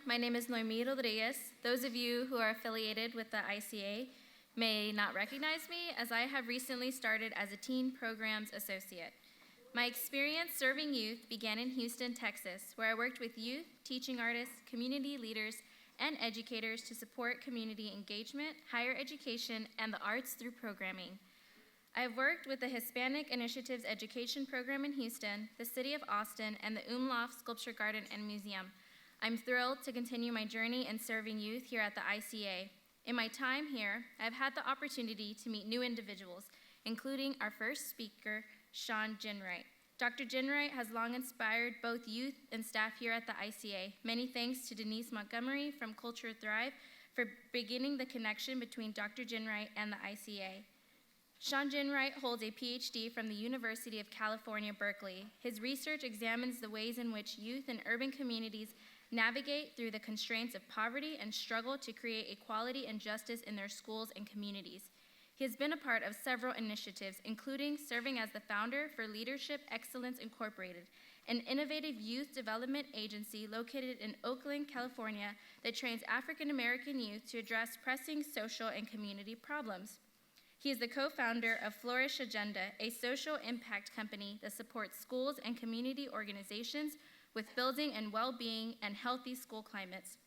My name is Noemi Rodriguez. Those of you who are affiliated with the ICA may not recognize me, as I have recently started as a Teen Programs Associate. My experience serving youth began in Houston, Texas, where I worked with youth, teaching artists, community leaders, and educators to support community engagement, higher education, and the arts through programming. I have worked with the Hispanic Initiatives Education Program in Houston, the City of Austin, and the Umlauf Sculpture Garden and Museum. I'm thrilled to continue my journey in serving youth here at the ICA. In my time here, I've had the opportunity to meet new individuals, including our first speaker, Sean Ginwright. Dr. Ginwright has long inspired both youth and staff here at the ICA. Many thanks to Denise Montgomery from Culture Thrive for beginning the connection between Dr. Ginwright and the ICA. Sean Ginwright holds a PhD from the University of California, Berkeley. His research examines the ways in which youth in urban communities navigate through the constraints of poverty and struggle to create equality and justice in their schools and communities. He has been a part of several initiatives, including serving as the founder for Leadership Excellence Incorporated, an innovative youth development agency located in Oakland, California, that trains African American youth to address pressing social and community problems. He is the co-founder of Flourish Agenda, a social impact company that supports schools and community organizations with building and well-being and healthy school climates.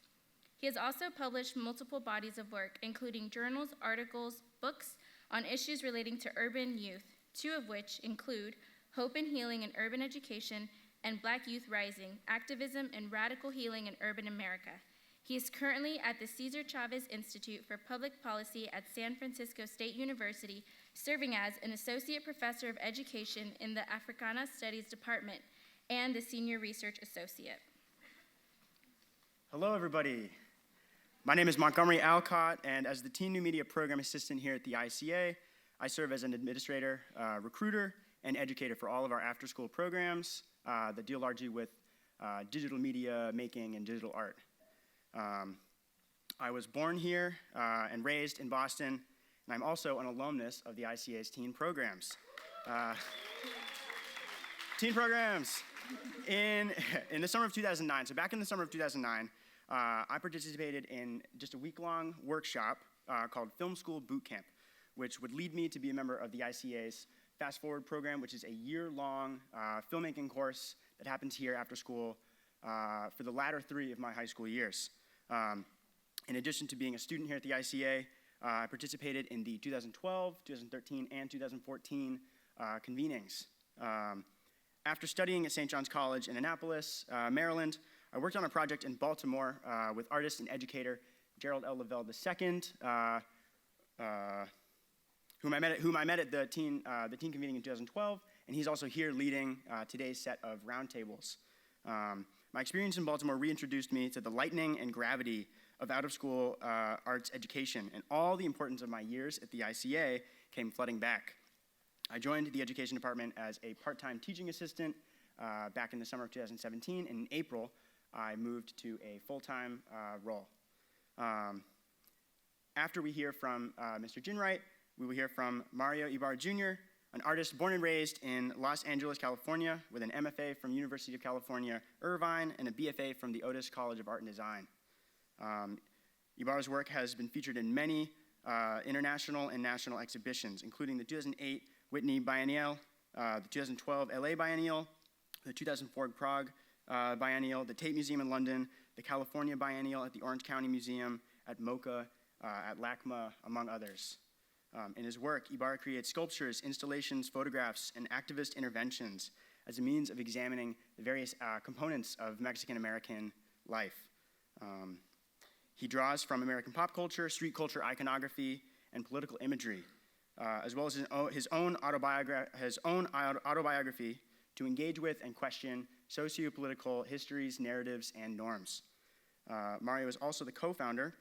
He has also published multiple bodies of work, including journals, articles, books on issues relating to urban youth, two of which include Hope and Healing in Urban Education and Black Youth Rising, Activism and Radical Healing in Urban America. He is currently at the Cesar Chavez Institute for Public Policy at San Francisco State University, serving as an Associate Professor of Education in the Africana Studies Department and the Senior Research Associate. Hello, everybody. My name is Montgomery Alcott, and as the Teen New Media Program Assistant here at the ICA, I serve as an administrator, recruiter, and educator for all of our after-school programs that deal largely with digital media making and digital art. I was born here and raised in Boston, and I'm also an alumnus of the ICA's teen programs. Teen programs! In the summer of 2009, so back in the summer of 2009, I participated in just a week-long workshop called Film School Boot Camp, which would lead me to be a member of the ICA's Fast Forward program, which is a year-long filmmaking course that happens here after school for the latter 3 of my high school years. In addition to being a student here at the ICA, I participated in the 2012, 2013, and 2014 convenings. After studying at St. John's College in Annapolis, Maryland, I worked on a project in Baltimore with artist and educator Gerald L. Lavelle II, whom I met at the teen convening in 2012, and he's also here leading today's set of roundtables. My experience in Baltimore reintroduced me to the lightning and gravity of out-of-school arts education, and all the importance of my years at the ICA came flooding back. I joined the education department as a part-time teaching assistant back in the summer of 2017, and in April, I moved to a full-time role. After we hear from Mr. Ginwright, we will hear from Mario Ibarra Jr., an artist born and raised in Los Angeles, California, with an MFA from University of California, Irvine, and a BFA from the Otis College of Art and Design. Ibarra's work has been featured in many international and national exhibitions, including the 2008 Whitney Biennial, the 2012 LA Biennial, the 2004 Prague Biennial, the Tate Museum in London, the California Biennial at the Orange County Museum, at MoCA, at LACMA, among others. In his work, Ibarra creates sculptures, installations, photographs, and activist interventions as a means of examining the various components of Mexican-American life. He draws from American pop culture, street culture, iconography, and political imagery, as well as his own autobiography to engage with and question socio-political histories, narratives, and norms. Mario is also the co-founder,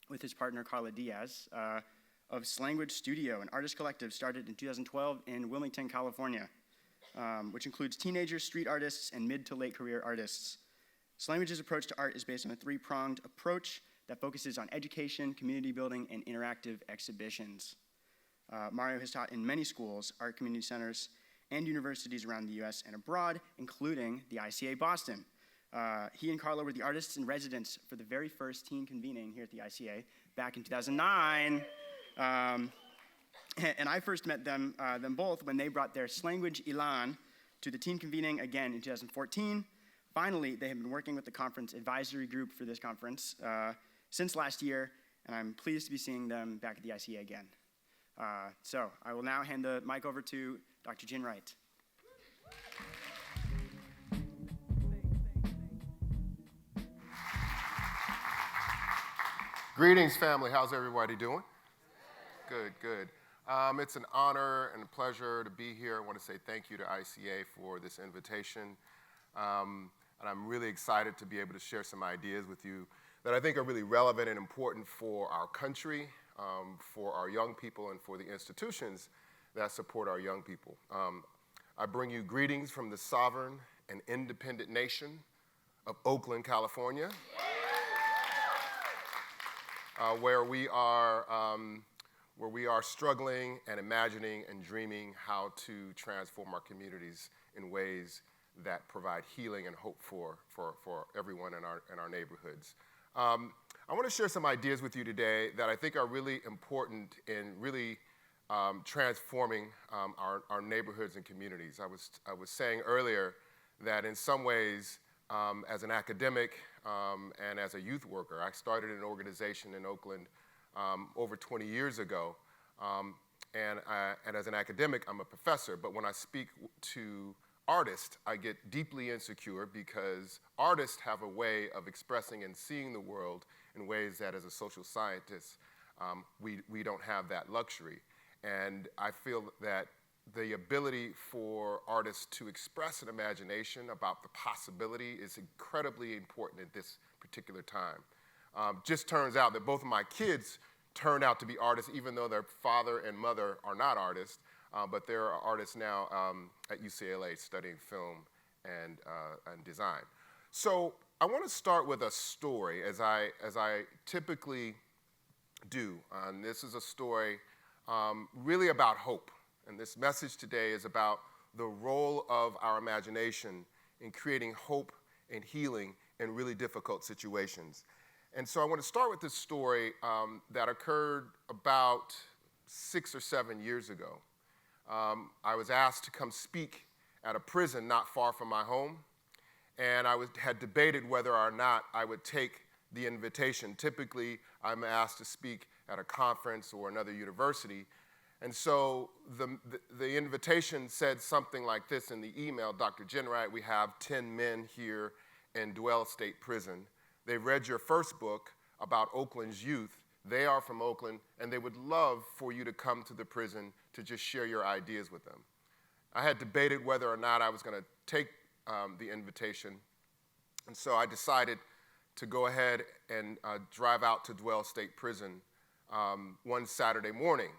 with his partner Carla Diaz, of Slanguage Studio, an artist collective started in 2012 in Wilmington, California, which includes teenagers, street artists, and mid to late career artists. Slanguage's approach to art is based on a 3-pronged approach that focuses on education, community building, and interactive exhibitions. Mario has taught in many schools, art community centers, and universities around the US and abroad, including the ICA Boston, He and Carla were the artists in residence for the very first teen convening here at the ICA back in 2009. And I first met them both when they brought their slanguage Elan to the teen convening again in 2014. Finally, they have been working with the conference advisory group for this conference since last year, and I'm pleased to be seeing them back at the ICA again. So I will now hand the mic over to Dr. Jin Wright. Greetings, family. How's everybody doing? Good, good. It's an honor and a pleasure to be here. I want to say thank you to ICA for this invitation. And I'm really excited to be able to share some ideas with you that I think are really relevant and important for our country, for our young people, and for the institutions that support our young people. I bring you greetings from the sovereign and independent nation of Oakland, California, where we are struggling and imagining and dreaming how to transform our communities in ways that provide healing and hope for everyone in our neighborhoods. I want to share some ideas with you today that I think are really important in really transforming our neighborhoods and communities. I was saying earlier that in some ways, as an academic and as a youth worker, I started an organization in Oakland over 20 years ago. And as an academic, I'm a professor, but when I speak to artists, I get deeply insecure because artists have a way of expressing and seeing the world in ways that as a social scientist, we don't have that luxury. And I feel that the ability for artists to express an imagination about the possibility is incredibly important at this particular time. Just turns out that both of my kids turned out to be artists, even though their father and mother are not artists. But there are artists now at UCLA studying film and design. So I want to start with a story, as I typically do. This is a story really about hope. And this message today is about the role of our imagination in creating hope and healing in really difficult situations. And so I want to start with this story that occurred about 6 or 7 years ago. I was asked to come speak at a prison not far from my home, and I had debated whether or not I would take the invitation. Typically, I'm asked to speak at a conference or another university, and so the invitation said something like this in the email: Dr. Jin Wright, we have 10 men here in Dwell State Prison. They've read your first book about Oakland's youth. They are from Oakland, and they would love for you to come to the prison to just share your ideas with them. I had debated whether or not I was going to take the invitation, and so I decided to go ahead and drive out to Dwell State Prison one Saturday morning.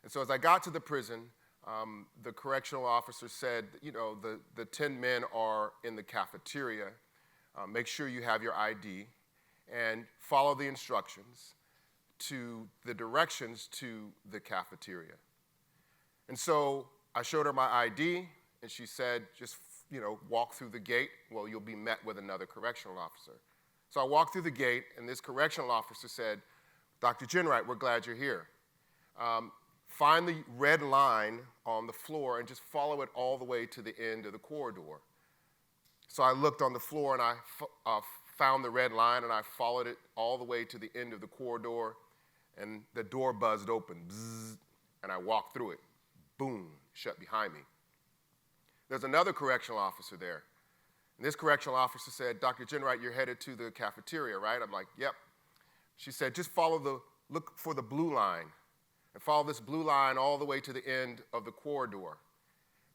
And so as I got to the prison, the correctional officer said, you know, the 10 men are in the cafeteria. Make sure you have your ID and follow the instructions to the directions to the cafeteria. And so I showed her my ID, and she said, just, you know, walk through the gate. Well, you'll be met with another correctional officer. So I walked through the gate, and this correctional officer said, Dr. Jin Wright, we're glad you're here. Find the red line on the floor and just follow it all the way to the end of the corridor. So I looked on the floor, and I found the red line, and I followed it all the way to the end of the corridor, and the door buzzed open, bzzz, and I walked through it. Boom, shut behind me. There's another correctional officer there. And this correctional officer said, Dr. Jin Wright, you're headed to the cafeteria, right? I'm like, yep. She said, just look for the blue line, and follow this blue line all the way to the end of the corridor.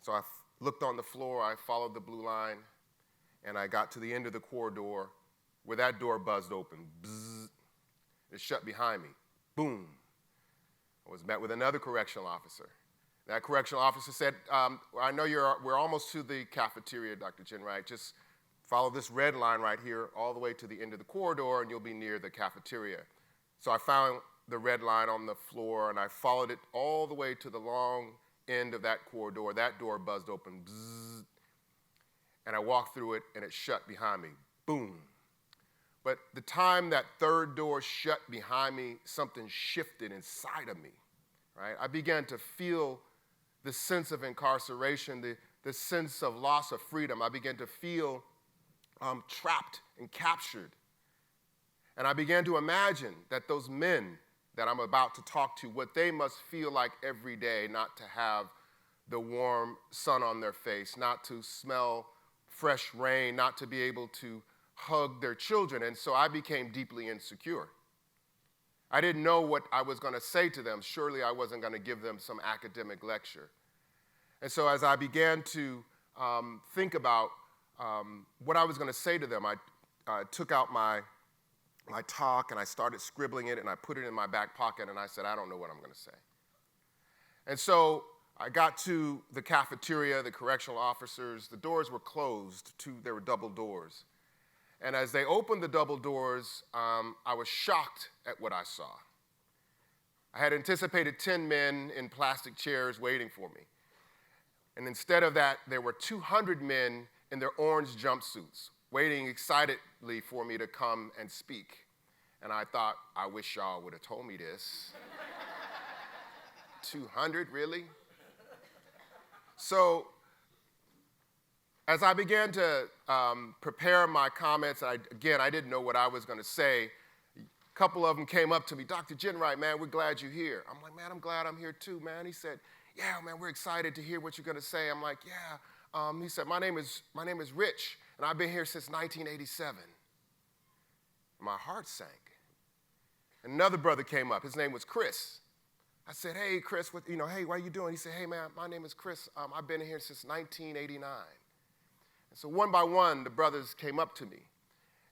So I looked on the floor, I followed the blue line, and I got to the end of the corridor where that door buzzed open. Bzzz. It shut behind me. Boom. I was met with another correctional officer. That correctional officer said, I know we're almost to the cafeteria, Dr. Jin Wright. Just follow this red line right here all the way to the end of the corridor, and you'll be near the cafeteria. So I found the red line on the floor, and I followed it all the way to the long end of that corridor. That door buzzed open. Bzzz. And I walked through it, and it shut behind me. boom. But the time that third door shut behind me, something shifted inside of me, right? I began to feel the sense of incarceration, the sense of loss of freedom. I began to feel trapped and captured. And I began to imagine that those men that I'm about to talk to, what they must feel like every day, not to have the warm sun on their face, not to smell fresh rain, not to be able to hug their children. And so I became deeply insecure. I didn't know what I was going to say to them. Surely I wasn't going to give them some academic lecture. And so as I began to think about what I was going to say to them, I took out my talk and I started scribbling it and I put it in my back pocket and I said, I don't know what I'm going to say. And so I got to the cafeteria, the correctional officers, the doors were closed, there were double doors. And as they opened the double doors, I was shocked at what I saw. I had anticipated 10 men in plastic chairs waiting for me. And instead of that, there were 200 men in their orange jumpsuits, waiting excitedly for me to come and speak. And I thought, I wish y'all would have told me this. 200, really? So, as I began to prepare my comments, I didn't know what I was going to say. A couple of them came up to me, Dr. Jenwright, man, we're glad you're here. I'm like, man, I'm glad I'm here too, man. He said, yeah, man, we're excited to hear what you're going to say. I'm like, yeah. He said, my name is Rich, and I've been here since 1987. My heart sank. Another brother came up. His name was Chris. I said, hey, Chris, hey, what are you doing? He said, hey, man, my name is Chris. I've been here since 1989. And so one by one, the brothers came up to me,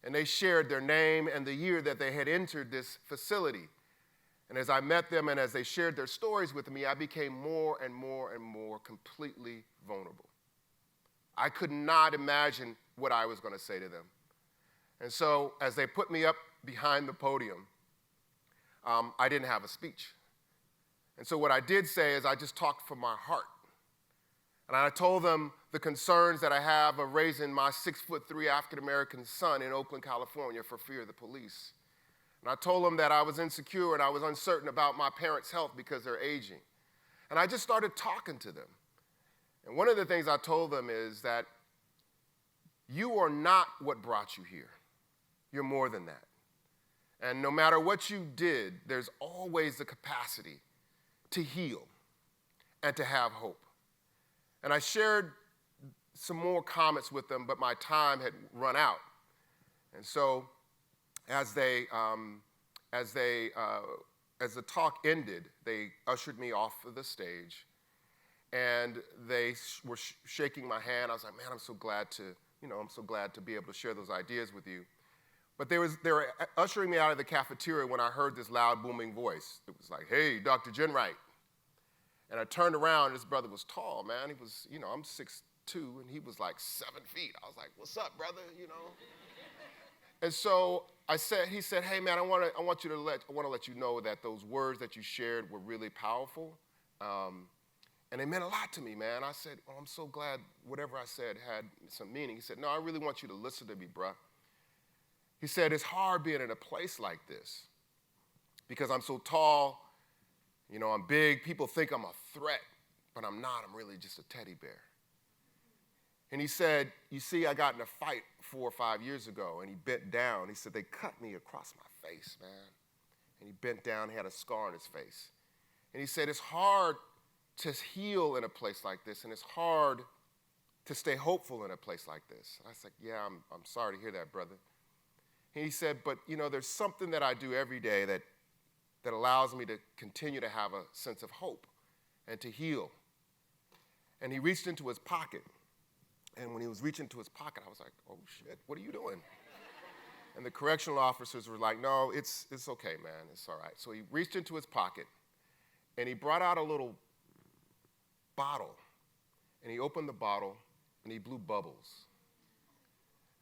and they shared their name and the year that they had entered this facility. And as I met them and as they shared their stories with me, I became more and more and more completely vulnerable. I could not imagine what I was going to say to them. And so as they put me up behind the podium, I didn't have a speech. And so what I did say is I just talked from my heart. And I told them the concerns that I have of raising my 6'3" African-American son in Oakland, California for fear of the police. And I told them that I was insecure and I was uncertain about my parents' health because they're aging. And I just started talking to them. And one of the things I told them is that you are not what brought you here. You're more than that. And no matter what you did, there's always the capacity to heal and to have hope. And I shared some more comments with them, but my time had run out. And so as the talk ended, they ushered me off of the stage, and they were shaking my hand. I was like, man, I'm so glad to be able to share those ideas with you. But they were ushering me out of the cafeteria when I heard this loud, booming voice. It was like, hey, Dr. Jenwright. And I turned around, and this brother was tall, man. He was, I'm 6'2", and he was like 7 feet. I was like, what's up, brother, And so he said, hey, man, I want to let you know that those words that you shared were really powerful. And they meant a lot to me, man. I said, well, I'm so glad whatever I said had some meaning. He said, no, I really want you to listen to me, bruh. He said, it's hard being in a place like this because I'm so tall, I'm big. People think I'm a threat, but I'm not. I'm really just a teddy bear. And he said, you see, I got in a fight 4 or 5 years ago, and he bent down. He said, they cut me across my face, man. And he bent down, he had a scar on his face. And he said, it's hard to heal in a place like this, and it's hard to stay hopeful in a place like this. And I said, yeah, I'm sorry to hear that, brother. And he said, but, there's something that I do every day that allows me to continue to have a sense of hope and to heal. And he reached into his pocket. And when he was reaching into his pocket, I was like, oh, shit, what are you doing? And the correctional officers were like, no, it's okay, man. It's all right. So he reached into his pocket, and he brought out a little bottle. And he opened the bottle, and he blew bubbles.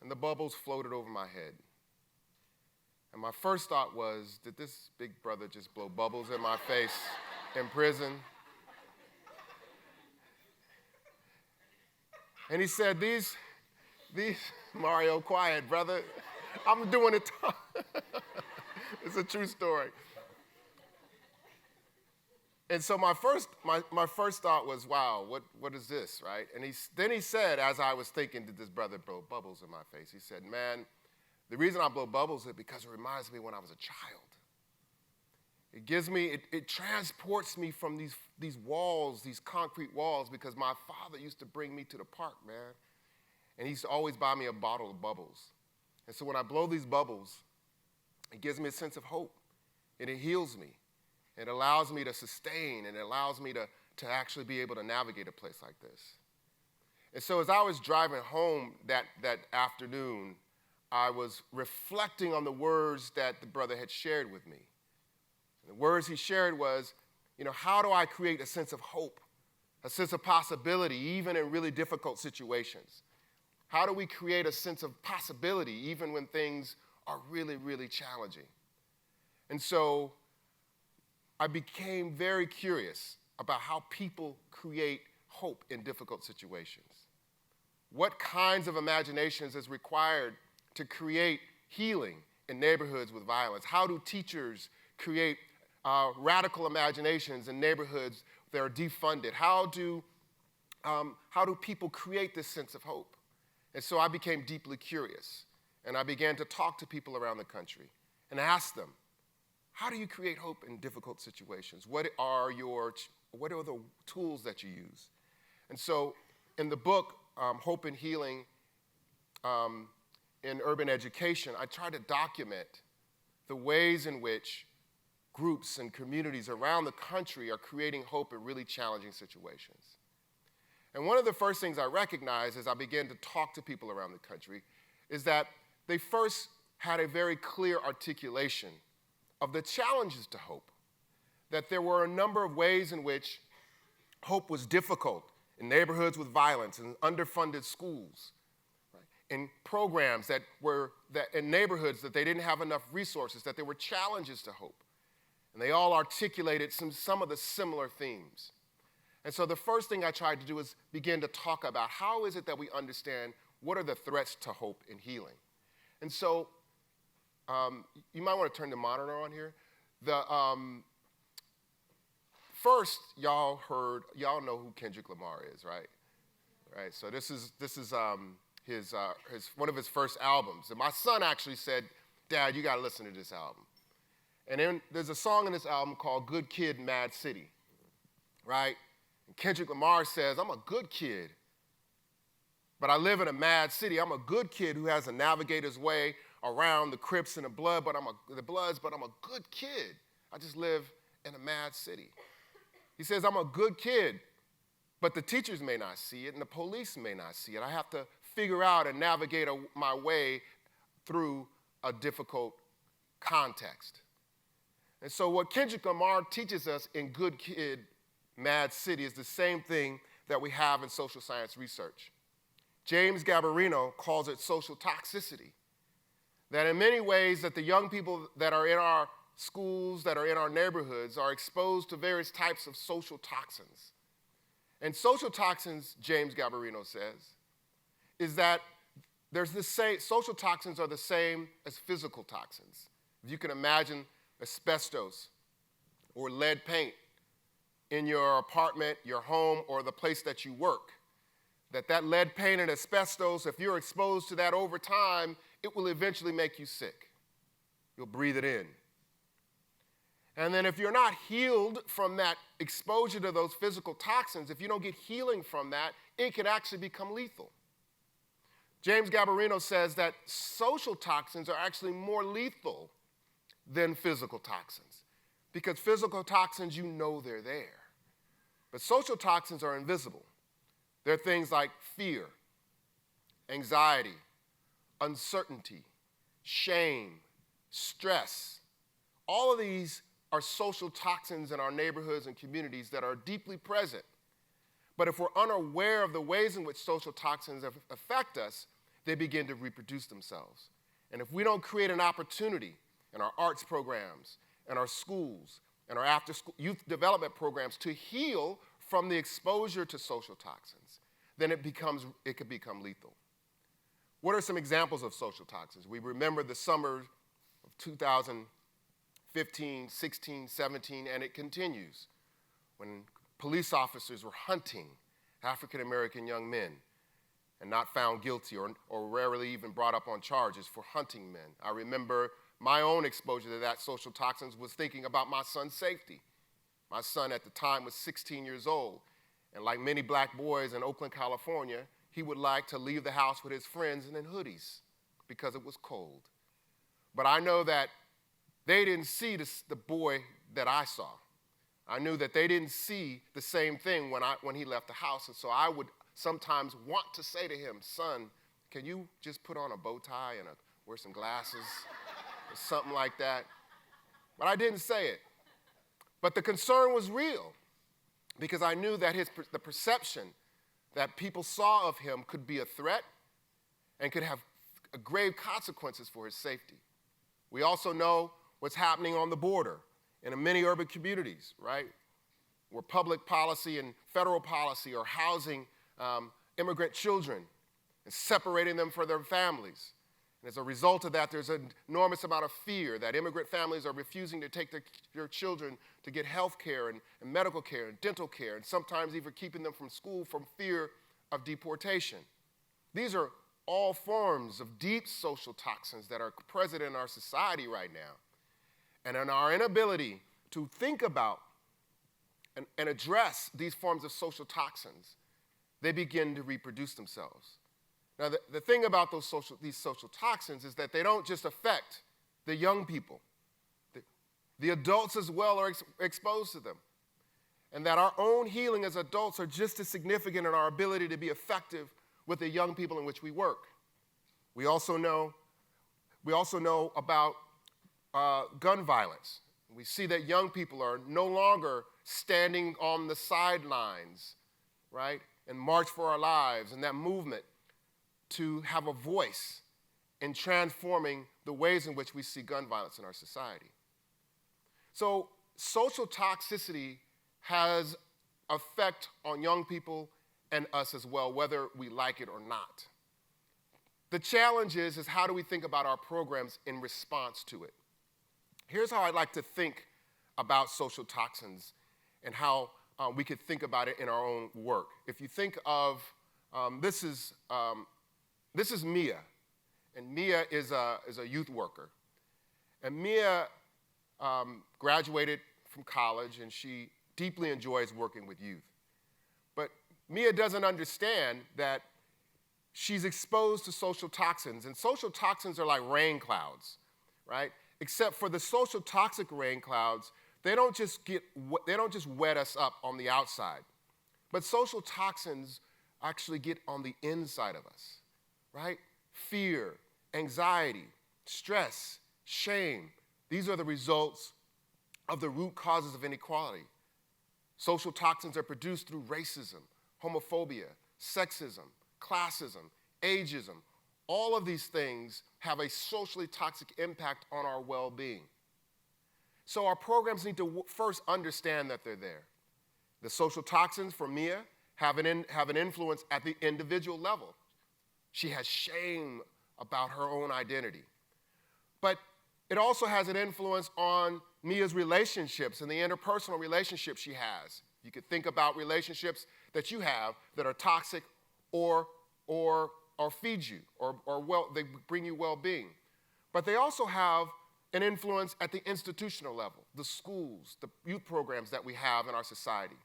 And the bubbles floated over my head. And my first thought was, did this big brother just blow bubbles in my face in prison? And he said, Mario, quiet, brother. I'm doing it. It's a true story. And so my first thought was, wow, what is this, right? And then he said, as I was thinking, did this brother blow bubbles in my face? He said, man, the reason I blow bubbles is because it reminds me when I was a child. It transports me from these walls, these concrete walls, because my father used to bring me to the park, man. And he used to always buy me a bottle of bubbles. And so when I blow these bubbles, it gives me a sense of hope, and it heals me. It allows me to sustain, and it allows me to actually be able to navigate a place like this. And so as I was driving home that afternoon, I was reflecting on the words that the brother had shared with me. And the words he shared was, how do I create a sense of hope, a sense of possibility, even in really difficult situations? How do we create a sense of possibility, even when things are really, really challenging? And so I became very curious about how people create hope in difficult situations. What kinds of imaginations is required to create healing in neighborhoods with violence? How do teachers create radical imaginations in neighborhoods that are defunded? How do people create this sense of hope? And so I became deeply curious, and I began to talk to people around the country and ask them, how do you create hope in difficult situations? What are the tools that you use? And so in the book, Hope and Healing in Urban Education, I try to document the ways in which groups and communities around the country are creating hope in really challenging situations. And one of the first things I recognized as I began to talk to people around the country is that they first had a very clear articulation of the challenges to hope, that there were a number of ways in which hope was difficult in neighborhoods with violence, in underfunded schools, right? In programs that in neighborhoods that they didn't have enough resources, that there were challenges to hope. And they all articulated some of the similar themes. And so the first thing I tried to do is begin to talk about how is it that we understand what are the threats to hope and healing. And so you might want to turn the monitor on here. First, y'all know who Kendrick Lamar is, right? Right. So this is one of his first albums. And my son actually said, "Dad, you got to listen to this album." And then there's a song in this album called "Good Kid, Mad City," right? And Kendrick Lamar says, "I'm a good kid, but I live in a mad city. I'm a good kid who has to navigate his way around the Crips and the Bloods, but I'm a good kid. I just live in a mad city." He says, "I'm a good kid, but the teachers may not see it and the police may not see it. I have to figure out and navigate my way through a difficult context." And so what Kendrick Lamar teaches us in Good Kid, Mad City is the same thing that we have in social science research. James Gabarino calls it social toxicity. That in many ways that the young people that are in our schools, that are in our neighborhoods, are exposed to various types of social toxins. And social toxins, James Gabarino says, is that social toxins are the same as physical toxins. If you can imagine asbestos or lead paint in your apartment, your home, or the place that you work, that lead paint and asbestos, if you're exposed to that over time, it will eventually make you sick. You'll breathe it in. And then if you're not healed from that exposure to those physical toxins, if you don't get healing from that, it can actually become lethal. James Gabarino says that social toxins are actually more lethal than physical toxins, because physical toxins, you know they're there. But social toxins are invisible. They're things like fear, anxiety, uncertainty, shame, stress. All of these are social toxins in our neighborhoods and communities that are deeply present. But if we're unaware of the ways in which social toxins affect us, they begin to reproduce themselves. And if we don't create an opportunity in our arts programs, in our schools, in our after-school youth development programs to heal from the exposure to social toxins, then it could become lethal. What are some examples of social toxins? We remember the summer of 2015, 16, 17, and it continues, when police officers were hunting African-American young men and not found guilty or rarely even brought up on charges for hunting men. I remember my own exposure to that social toxins was thinking about my son's safety. My son at the time was 16 years old, and like many black boys in Oakland, California, he would like to leave the house with his friends and in hoodies because it was cold. But I know that they didn't see the boy that I saw. I knew that they didn't see the same thing when he left the house, and so I would sometimes want to say to him, son, can you just put on a bow tie and wear some glasses or something like that? But I didn't say it. But the concern was real because I knew that the perception that people saw of him could be a threat and could have grave consequences for his safety. We also know what's happening on the border in many urban communities, right? Where public policy and federal policy are housing immigrant children and separating them from their families. And as a result of that, there's an enormous amount of fear that immigrant families are refusing to take their children to get health care and medical care and dental care, and sometimes even keeping them from school from fear of deportation. These are all forms of deep social toxins that are present in our society right now. And in our inability to think about and address these forms of social toxins, they begin to reproduce themselves. Now, the thing about these social toxins is that they don't just affect the young people. The adults as well are exposed to them. And that our own healing as adults are just as significant in our ability to be effective with the young people in which we work. We also know about gun violence. We see that young people are no longer standing on the sidelines, right, and March for Our Lives and that movement to have a voice in transforming the ways in which we see gun violence in our society. So social toxicity has effect on young people and us as well, whether we like it or not. The challenge is how do we think about our programs in response to it? Here's how I'd like to think about social toxins and how we could think about it in our own work. If you think of, this is Mia, and Mia is a youth worker. And Mia graduated from college, and she deeply enjoys working with youth. But Mia doesn't understand that she's exposed to social toxins, and social toxins are like rain clouds, right? Except for the social toxic rain clouds, they don't just wet us up on the outside, but social toxins actually get on the inside of us, right? Fear, anxiety, stress, shame. These are the results of the root causes of inequality. Social toxins are produced through racism, homophobia, sexism, classism, ageism. All of these things have a socially toxic impact on our well-being. So our programs need to first understand that they're there. The social toxins for Mia have an influence at the individual level. She has shame about her own identity. But it also has an influence on Mia's relationships and the interpersonal relationships she has. You could think about relationships that you have that are toxic or feed you or they bring you well-being. But they also have an influence at the institutional level, the schools, the youth programs that we have in our society.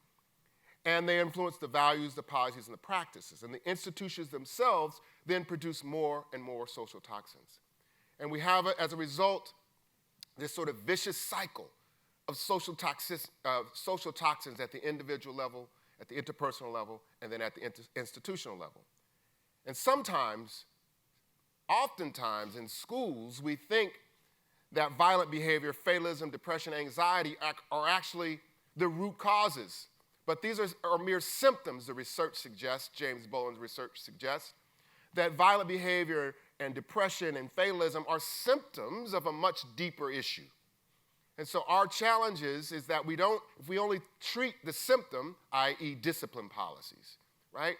And they influence the values, the policies, and the practices. And the institutions themselves then produce more and more social toxins. And we have, as a result, this sort of vicious cycle of social toxins at the individual level, at the interpersonal level, and then at the institutional level. And oftentimes in schools, we think that violent behavior, fatalism, depression, anxiety are actually the root causes. But these are mere symptoms, the research suggests, James Boland's research suggests, that violent behavior and depression and fatalism are symptoms of a much deeper issue. And so our challenge is that if we only treat the symptom, i.e. discipline policies, right?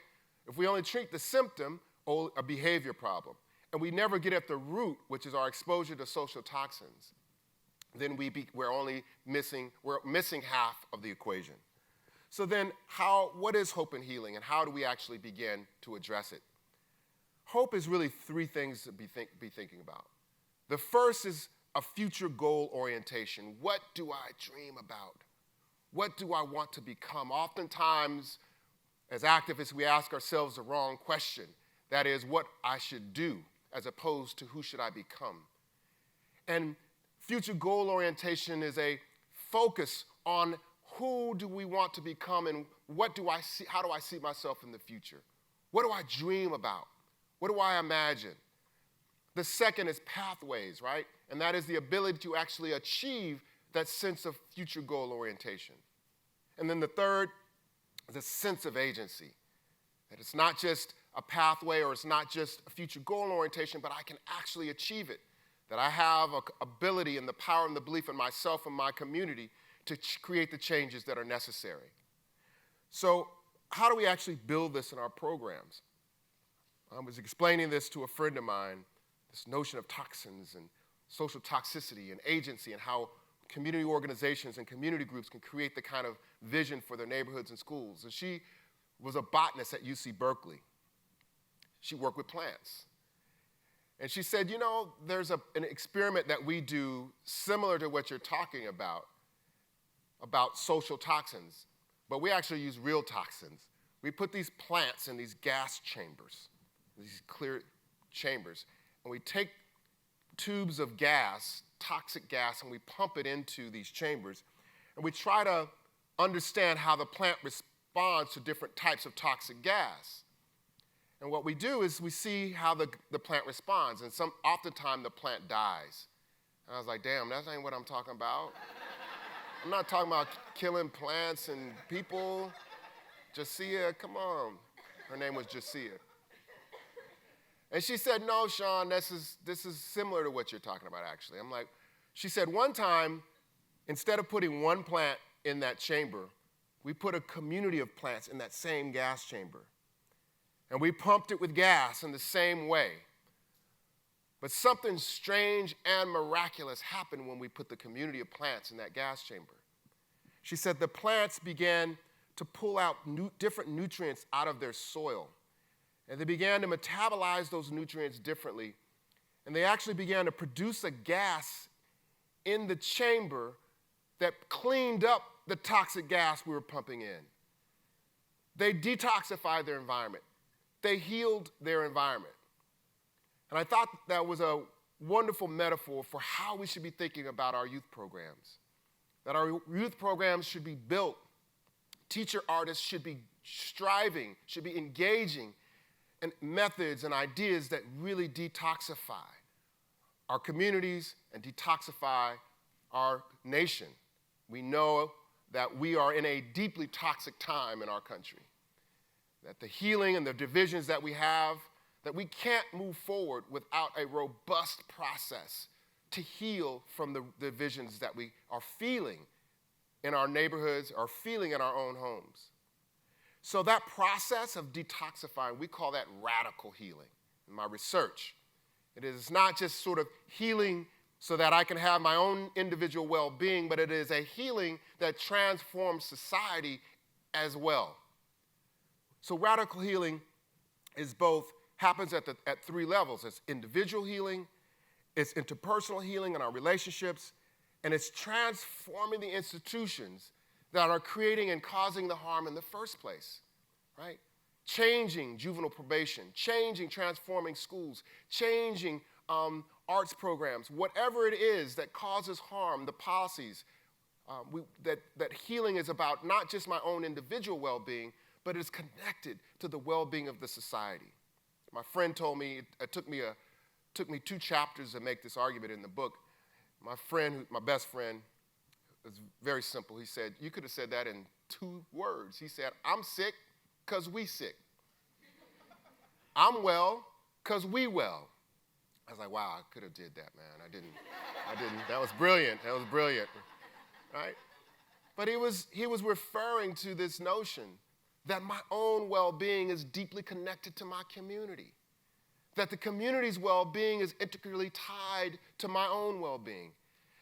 If we only treat the symptom, a behavior problem, and we never get at the root, which is our exposure to social toxins, then we're missing half of the equation. So then what is hope and healing, and how do we actually begin to address it? Hope is really three things to be thinking about. The first is a future goal orientation. What do I dream about? What do I want to become? Oftentimes, as activists, we ask ourselves the wrong question. That is, what I should do, as opposed to who should I become. And future goal orientation is a focus on who do we want to become, and how do I see myself in the future? What do I dream about? What do I imagine? The second is pathways, right? And that is the ability to actually achieve that sense of future goal orientation. And then the third is a sense of agency, that it's not just a pathway or it's not just a future goal orientation, but I can actually achieve it, that I have an ability and the power and the belief in myself and my community to create the changes that are necessary. So how do we actually build this in our programs? I was explaining this to a friend of mine, this notion of toxins and social toxicity and agency, and how community organizations and community groups can create the kind of vision for their neighborhoods and schools. And she was a botanist at UC Berkeley. She worked with plants. And she said, there's an experiment that we do similar to what you're talking about social toxins, but we actually use real toxins. We put these plants in these gas chambers, these clear chambers, and we take tubes of gas, toxic gas, and we pump it into these chambers, and we try to understand how the plant responds to different types of toxic gas. And what we do is we see how the plant responds, and oftentimes the plant dies. And I was like, damn, that ain't what I'm talking about. I'm not talking about killing plants and people. Jasia, come on. Her name was Jasia. And she said, no, Sean, this is similar to what you're talking about, actually. She said, one time, instead of putting one plant in that chamber, we put a community of plants in that same gas chamber. And we pumped it with gas in the same way. But something strange and miraculous happened when we put the community of plants in that gas chamber. She said the plants began to pull out different nutrients out of their soil. And they began to metabolize those nutrients differently. And they actually began to produce a gas in the chamber that cleaned up the toxic gas we were pumping in. They detoxified their environment. They healed their environment. And I thought that was a wonderful metaphor for how we should be thinking about our youth programs. That our youth programs should be built. Teacher artists should be striving, should be engaging in methods and ideas that really detoxify our communities and detoxify our nation. We know that we are in a deeply toxic time in our country. That the healing and the divisions that we have, that we can't move forward without a robust process to heal from the divisions that we are feeling in our neighborhoods or feeling in our own homes. So that process of detoxifying, we call that radical healing in my research. It is not just sort of healing so that I can have my own individual well-being, but it is a healing that transforms society as well. So radical healing happens at three levels. It's individual healing, it's interpersonal healing in our relationships, and it's transforming the institutions that are creating and causing the harm in the first place, right? Changing juvenile probation, transforming schools, changing arts programs, whatever it is that causes harm, the policies, that healing is about not just my own individual well-being, but it's connected to the well-being of the society. My friend told me, it took me 2 chapters to make this argument in the book. My best friend, it's very simple. He said, you could have said that in 2 words. He said, I'm sick because we sick. I'm well because we well. I was like, wow, I could have did that, man. I didn't. That was brilliant. Right? But he was referring to this notion that my own well-being is deeply connected to my community. that the community's well-being is integrally tied to my own well-being,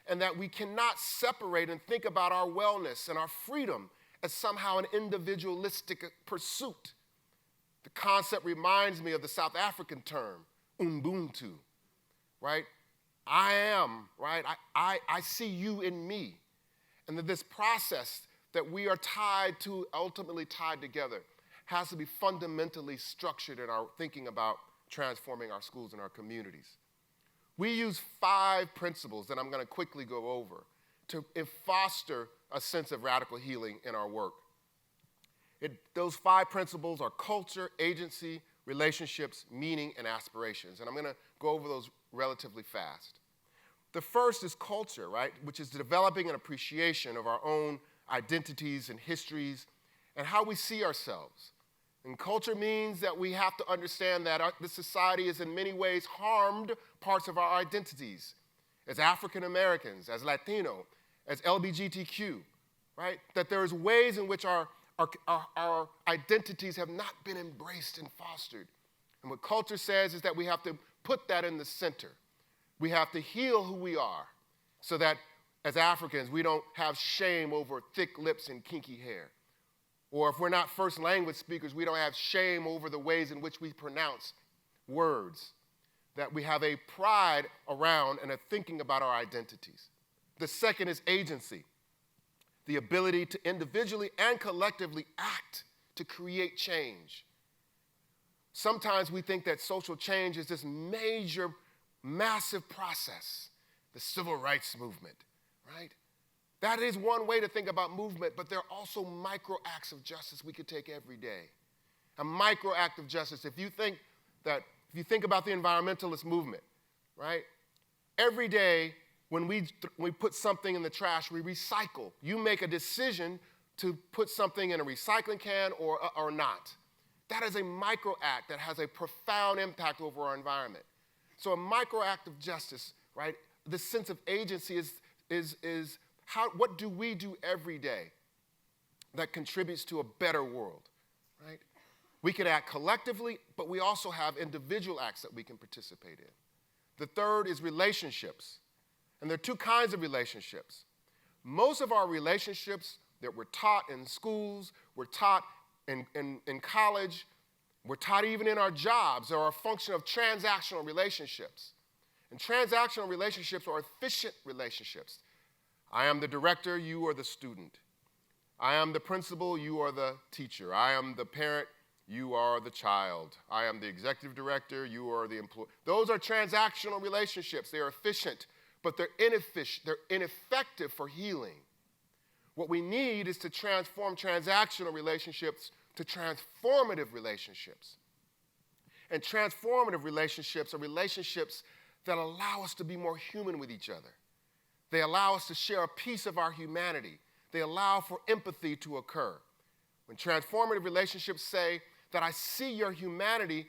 and that we cannot separate and think about our wellness and our freedom as somehow an individualistic pursuit. The concept reminds me of the South African term, Ubuntu, right? I am, right? I see you in me. And that this process that we are tied to, ultimately tied together, has to be fundamentally structured in our thinking about transforming our schools and our communities. We use 5 principles that I'm going to quickly go over to foster a sense of radical healing in our work. Those 5 principles are culture, agency, relationships, meaning, and aspirations. And I'm going to go over those relatively fast. The first is culture, right, which is developing an appreciation of our own identities and histories and how we see ourselves. And culture means that we have to understand that the society has in many ways harmed parts of our identities as African Americans, as Latino, as LGBTQ, right? That there's ways in which our identities have not been embraced and fostered. And what culture says is that we have to put that in the center. We have to heal who we are so that as Africans, we don't have shame over thick lips and kinky hair. Or if we're not first language speakers, we don't have shame over the ways in which we pronounce words. That we have a pride around and a thinking about our identities. The second is agency, the ability to individually and collectively act to create change. Sometimes we think that social change is this major, massive process, the civil rights movement, right? That is one way to think about movement, but there are also micro acts of justice we could take every day. A micro act of justice, if you think about the environmentalist movement, right? Every day when we put something in the trash, we recycle. You make a decision to put something in a recycling can or not. That is a micro act that has a profound impact over our environment. So a micro act of justice, right? The sense of agency is what do we do every day that contributes to a better world, right? We can act collectively, but we also have individual acts that we can participate in. The third is relationships. And there are 2 kinds of relationships. Most of our relationships that we're taught in schools, we're taught in college, we're taught even in our jobs are a function of transactional relationships. And transactional relationships are efficient relationships. I am the director, you are the student. I am the principal, you are the teacher. I am the parent, you are the child. I am the executive director, you are the employee. Those are transactional relationships. They are efficient, but they're inefficient. They're ineffective for healing. What we need is to transform transactional relationships to transformative relationships. And transformative relationships are relationships that allow us to be more human with each other. They allow us to share a piece of our humanity. They allow for empathy to occur. When transformative relationships say that I see your humanity,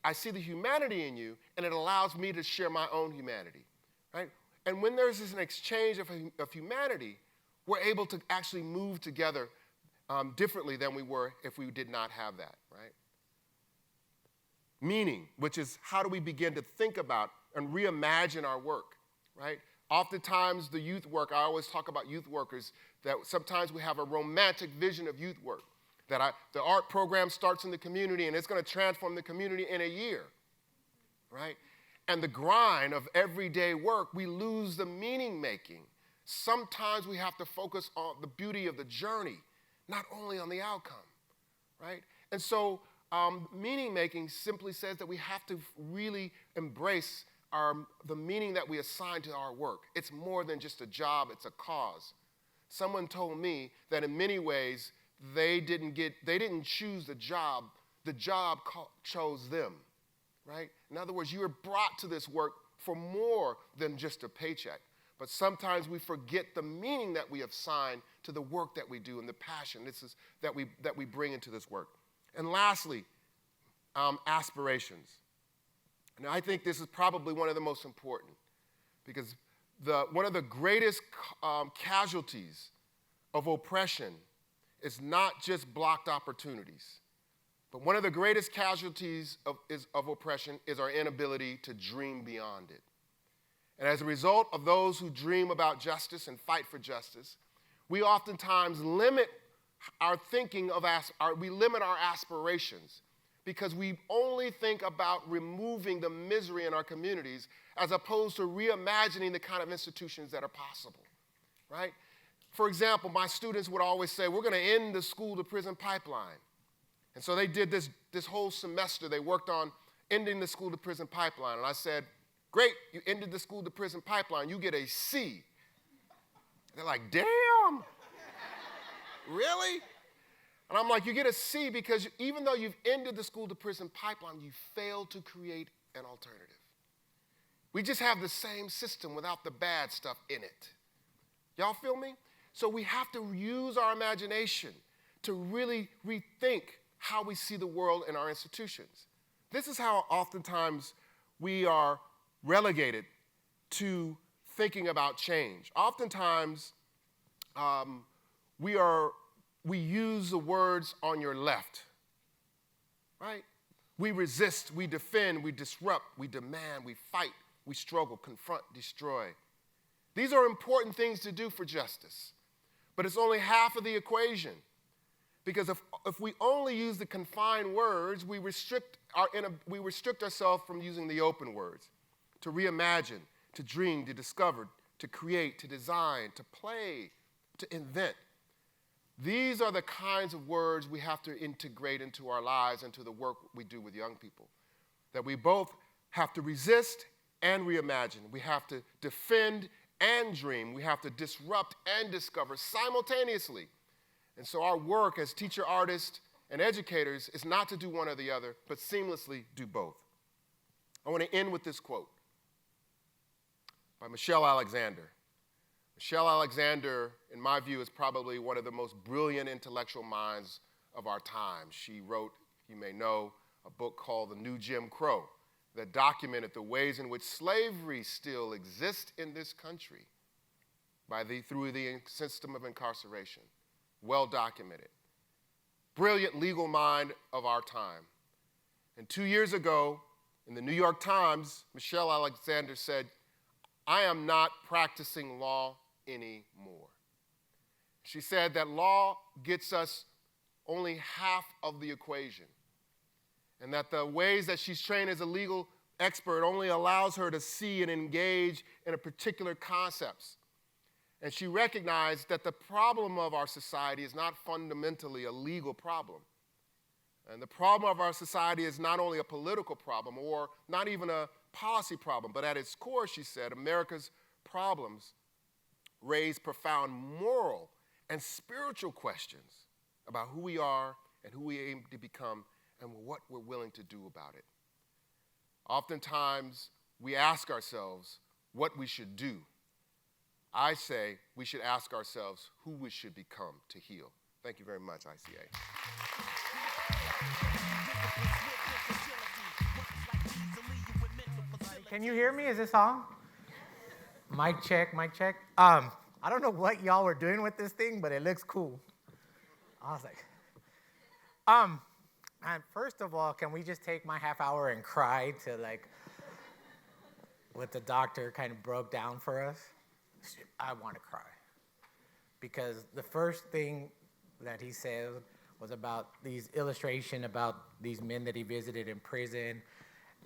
I see the humanity in you, and it allows me to share my own humanity, right? And when there's an exchange of humanity, we're able to actually move together differently than we were if we did not have that, right? Meaning, which is how do we begin to think about and reimagine our work, right? Oftentimes, the youth work, I always talk about youth workers, that sometimes we have a romantic vision of youth work, that the art program starts in the community and it's going to transform the community in a year, right? And the grind of everyday work, we lose the meaning making. Sometimes we have to focus on the beauty of the journey, not only on the outcome, right? And so meaning making simply says that we have to really embrace the meaning that we assign to our work. It's more than just a job, it's a cause. Someone told me that in many ways, they didn't choose the job chose them, right? In other words, you were brought to this work for more than just a paycheck. But sometimes we forget the meaning that we assign to the work that we do and the passion that we bring into this work. And lastly, aspirations. And I think this is probably one of the most important because one of the greatest casualties of oppression is not just blocked opportunities, But one of the greatest casualties of oppression is our inability to dream beyond it. And as a result of those who dream about justice and fight for justice, we oftentimes limit our thinking of, we limit our aspirations because we only think about removing the misery in our communities as opposed to reimagining the kind of institutions that are possible, right? For example, my students would always say, we're going to end the school-to-prison pipeline. And so they did this whole semester. They worked on ending the school-to-prison pipeline. And I said, great, you ended the school-to-prison pipeline. You get a C. They're like, damn. Really? And I'm like, you get a C because even though you've ended the school-to-prison pipeline, you failed to create an alternative. We just have the same system without the bad stuff in it. Y'all feel me? So we have to use our imagination to really rethink how we see the world in our institutions. This is how oftentimes we are relegated to thinking about change. Oftentimes, we use the words on your left, right? We resist, we defend, we disrupt, we demand, we fight, we struggle, confront, destroy. These are important things to do for justice, but it's only half of the equation. Because if we only use the confined words, we restrict ourselves from using the open words, to reimagine, to dream, to discover, to create, to design, to play, to invent. These are the kinds of words we have to integrate into our lives and to the work we do with young people. That we both have to resist and reimagine. We have to defend and dream. We have to disrupt and discover simultaneously. And so our work as teacher, artists, and educators is not to do one or the other, but seamlessly do both. I want to end with this quote by Michelle Alexander. Michelle Alexander, in my view, is probably one of the most brilliant intellectual minds of our time. She wrote, you may know, a book called The New Jim Crow that documented the ways in which slavery still exists in this country through the system of incarceration. Well documented. Brilliant legal mind of our time. And 2 years ago, in the New York Times, Michelle Alexander said, I am not practicing law anymore. She said that law gets us only half of the equation, and that the ways that she's trained as a legal expert only allows her to see and engage in a particular concepts. And she recognized that the problem of our society is not fundamentally a legal problem. And the problem of our society is not only a political problem or not even a policy problem, but at its core, she said, America's problems raise profound moral and spiritual questions about who we are and who we aim to become and what we're willing to do about it. Oftentimes, we ask ourselves what we should do. I say we should ask ourselves who we should become to heal. Thank you very much, ICA. Can you hear me? Is this on? Mic check, mic check. I don't know what y'all were doing with this thing, but it looks cool. I was like, and first of all, can we just take my half hour and cry to like what the doctor kind of broke down for us? I want to cry. Because the first thing that he said was about these illustration about these men that he visited in prison.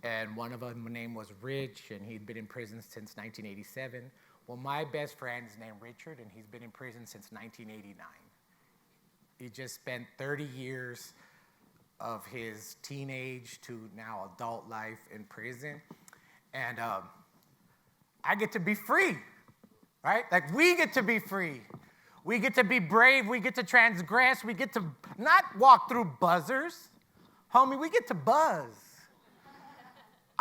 And one of them name was Rich, and he'd been in prison since 1987. Well, my best friend is named Richard, and he's been in prison since 1989. He just spent 30 years of his teenage to now adult life in prison. And I get to be free, right? Like, we get to be free. We get to be brave. We get to transgress. We get to not walk through buzzers. Homie, we get to buzz.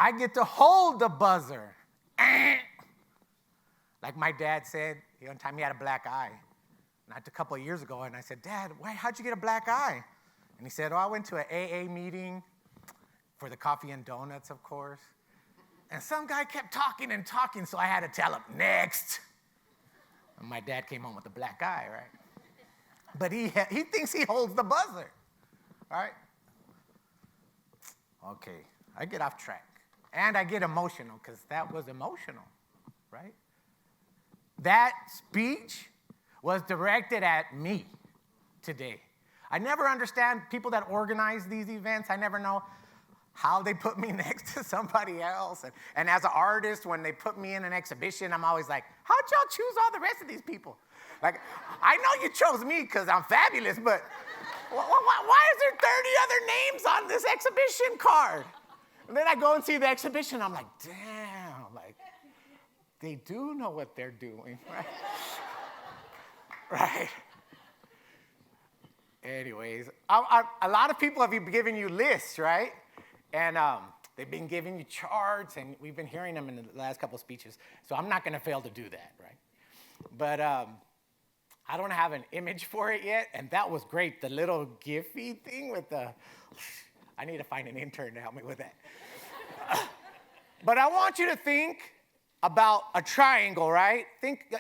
I get to hold the buzzer. Like my dad said, one time he had a black eye. Not a couple of years ago, and I said, Dad, how'd you get a black eye? And he said, I went to an AA meeting for the coffee and donuts, of course. And some guy kept talking and talking, so I had to tell him, next. And my dad came home with a black eye, right? But he thinks he holds the buzzer, right? Okay, I get off track. And I get emotional, because that was emotional, right? That speech was directed at me today. I never understand people that organize these events. I never know how they put me next to somebody else. And as an artist, when they put me in an exhibition, I'm always like, how'd y'all choose all the rest of these people? Like, I know you chose me because I'm fabulous, but why is there 30 other names on this exhibition card? And then I go and see the exhibition, I'm like, damn, like, they do know what they're doing, right? Right? Anyways, a lot of people have been giving you lists, right? And they've been giving you charts, and we've been hearing them in the last couple of speeches. So I'm not going to fail to do that, right? But I don't have an image for it yet, and that was great. The little Giphy thing with the, I need to find an intern to help me with that. But I want you to think about a triangle, right?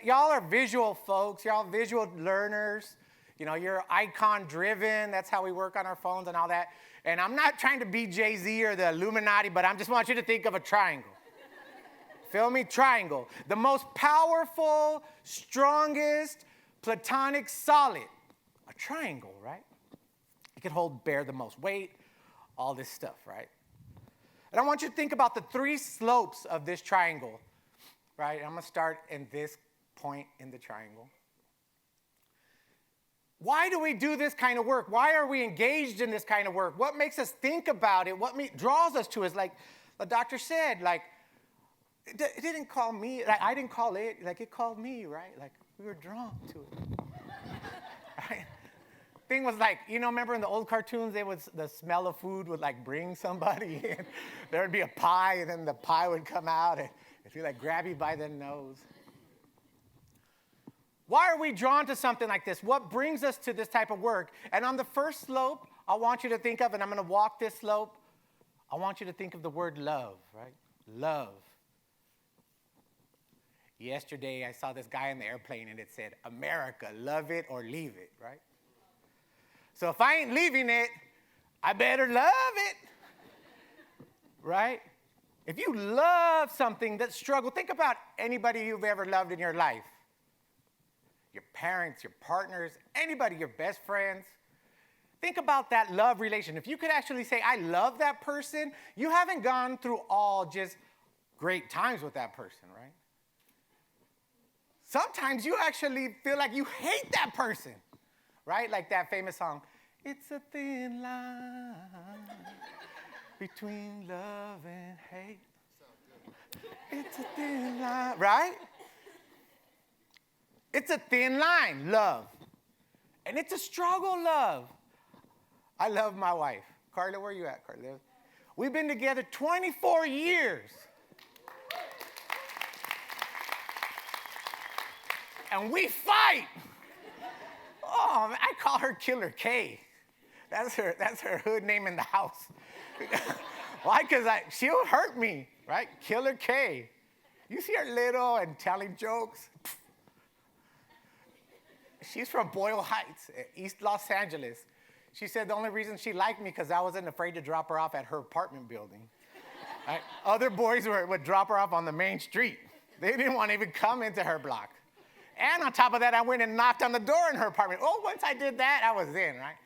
Y'all are visual folks, y'all visual learners. You know, you're icon driven. That's how we work on our phones and all that. And I'm not trying to be Jay-Z or the Illuminati, but I just want you to think of a triangle. Feel me? Triangle. The most powerful, strongest, platonic solid. A triangle, right? It can bear the most weight, all this stuff, right? And I want you to think about the three slopes of this triangle, right? I'm going to start in this point in the triangle. Why do we do this kind of work? Why are we engaged in this kind of work? What makes us think about it? What draws us to it? Like the doctor said, like, it didn't call me. Like, I didn't call it. Like, it called me, right? Like, we were drawn to it. Right? Thing was like, remember in the old cartoons, the smell of food would like bring somebody in. There would be a pie, and then the pie would come out, and if you like grab you by the nose. Why are we drawn to something like this? What brings us to this type of work? And on the first slope, I want you to think of, and I'm going to walk this slope, I want you to think of the word love, right? Love. Yesterday, I saw this guy in the airplane, and it said, America, love it or leave it, right? So if I ain't leaving it, I better love it, right? If you love something that struggle, think about anybody you've ever loved in your life. Your parents, your partners, anybody, your best friends. Think about that love relation. If you could actually say, I love that person, you haven't gone through all just great times with that person, right? Sometimes you actually feel like you hate that person, right? Like that famous song, it's a thin line between love and hate. It's a thin line, right? It's a thin line, love. And it's a struggle, love. I love my wife. Carla, where are you at, Carla? We've been together 24 years. And we fight. Oh, I call her Killer K. That's her hood name in the house. Why? Because she'll hurt me, right? Killer K. You see her little and telling jokes. She's from Boyle Heights, East Los Angeles. She said the only reason she liked me because I wasn't afraid to drop her off at her apartment building. Right? Other boys would drop her off on the main street. They didn't want to even come into her block. And on top of that, I went and knocked on the door in her apartment. Oh, once I did that, I was in, right?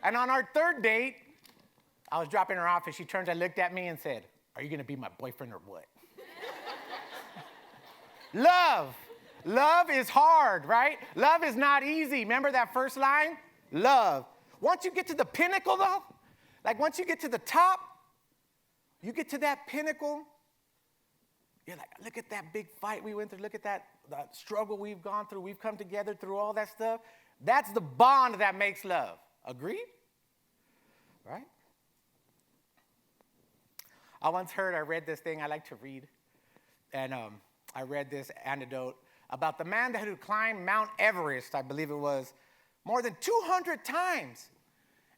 And on our third date, I was dropping her off, and she turned and looked at me and said, are you going to be my boyfriend or what? Love. Love is hard, right? Love is not easy. Remember that first line? Love. Once you get to the pinnacle, though, like once you get to the top, you get to that pinnacle, you're like, look at that big fight we went through. Look at that struggle we've gone through. We've come together through all that stuff. That's the bond that makes love. Agreed? Right? I read this thing I like to read, and I read this anecdote about the man who climbed Mount Everest, I believe it was, more than 200 times.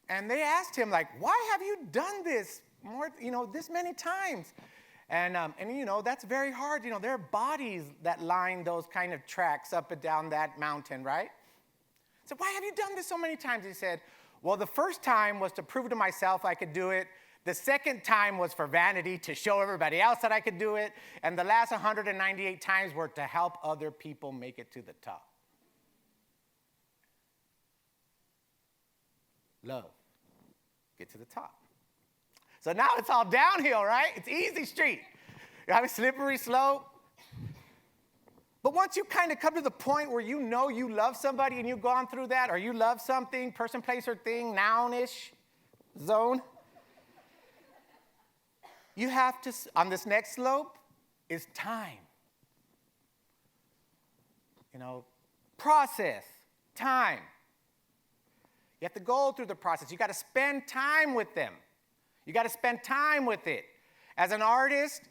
And they asked him, like, why have you done this this many times? And that's very hard. There are bodies that line those kind of tracks up and down that mountain, right? So why have you done this so many times? He said, well, the first time was to prove to myself I could do it. The second time was for vanity, to show everybody else that I could do it. And the last 198 times were to help other people make it to the top. Love. Get to the top. So now it's all downhill, right? It's easy street. You have a slippery slope. But once you kind of come to the point where you know you love somebody and you've gone through that, or you love something, person, place, or thing, noun-ish zone, you have to, on this next slope, is time. Process, time. You have to go through the process. You got to spend time with them. You got to spend time with it. As an artist,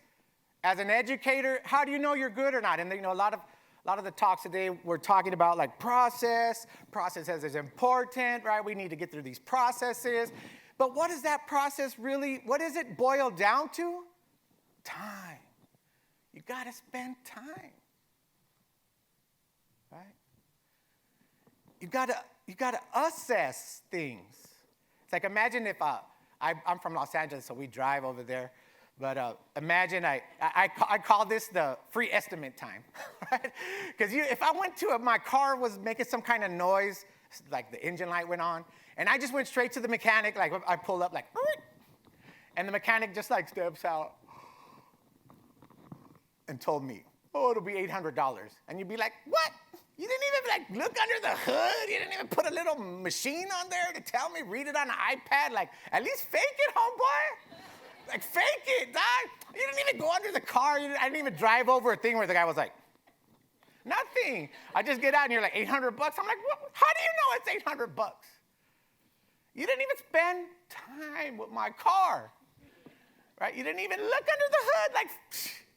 as an educator, how do you know you're good or not? And a lot of the talks today we're talking about like process. Process is important, right? We need to get through these processes. But what is that process really, what does it boil down to? Time. You got to spend time, right? You got to assess things. It's like, imagine if I'm from Los Angeles, so we drive over there. But imagine I call this the free estimate time, right? Because if I went to my car was making some kind of noise, like the engine light went on, and I just went straight to the mechanic, like I pulled up like, and the mechanic just like steps out and told me, oh, it'll be $800. And you'd be like, what? You didn't even like look under the hood? You didn't even put a little machine on there to tell me, read it on an iPad? Like, at least fake it, homeboy. Like, fake it, dog. You didn't even go under the car. I didn't even drive over a thing where the guy was like, nothing. I just get out and you're like, $800? I'm like, what? How do you know it's $800? You didn't even spend time with my car, right? You didn't even look under the hood. Like,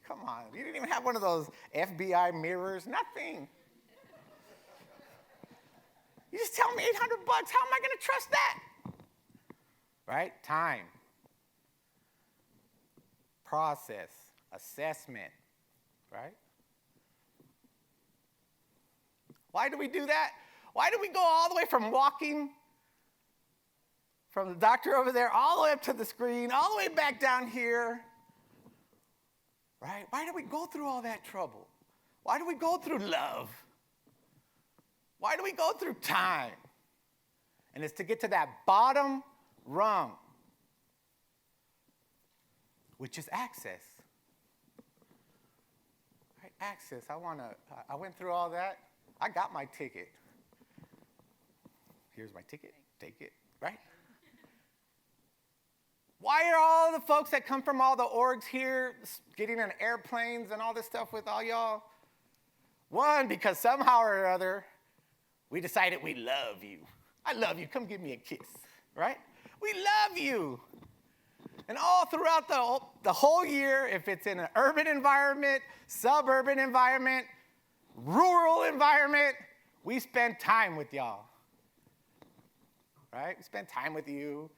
come on. You didn't even have one of those FBI mirrors, nothing. You just tell me $800, how am I going to trust that? Right? Time. Process. Assessment. Right? Why do we do that? Why do we go all the way from walking from the doctor over there all the way up to the screen, all the way back down here? Right? Why do we go through all that trouble? Why do we go through love? Why do we go through time? And it's to get to that bottom rung, which is access. Right? Access. I went through all that. I got my ticket. Here's my ticket. Take it. Right? Why are all the folks that come from all the orgs here getting on airplanes and all this stuff with all y'all? One, because somehow or other, we decided we love you. I love you. Come give me a kiss, right? We love you. And all throughout the whole year, if it's in an urban environment, suburban environment, rural environment, we spend time with y'all, right? We spend time with you,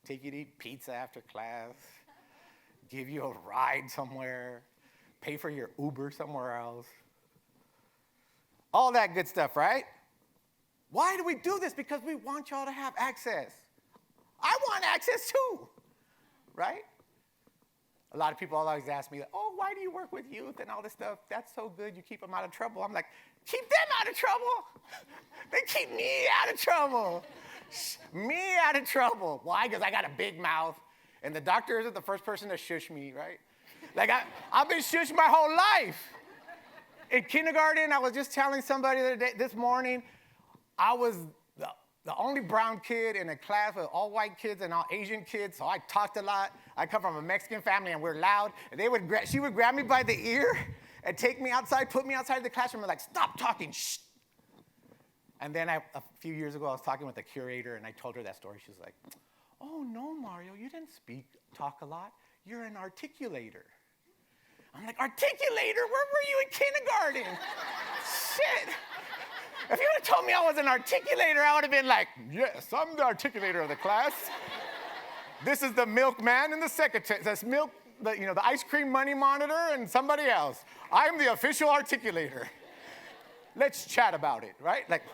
take you to eat pizza after class, give you a ride somewhere, pay for your Uber somewhere else. All that good stuff, right? Why do we do this? Because we want y'all to have access. I want access too, right? A lot of people always ask me, oh, why do you work with youth and all this stuff? That's so good, you keep them out of trouble. I'm like, keep them out of trouble? They keep me out of trouble. Me out of trouble. Why? Because I got a big mouth, and the doctor isn't the first person to shush me, right? Like, I've been shushed my whole life. In kindergarten, I was just telling somebody this morning, I was the only brown kid in a class with all white kids and all Asian kids, so I talked a lot. I come from a Mexican family, and we're loud. And she would grab me by the ear and take me outside, put me outside the classroom, and like, stop talking, shh. And then a few years ago, I was talking with the curator, and I told her that story. She was like, oh, no, Mario, you didn't talk a lot. You're an articulator. I'm like, articulator? Where were you in kindergarten? Shit. If you would have told me I was an articulator, I would have been like, yes, I'm the articulator of the class. This is the milkman and the secretary. That's the ice cream money monitor and somebody else. I'm the official articulator. Let's chat about it, right? Like,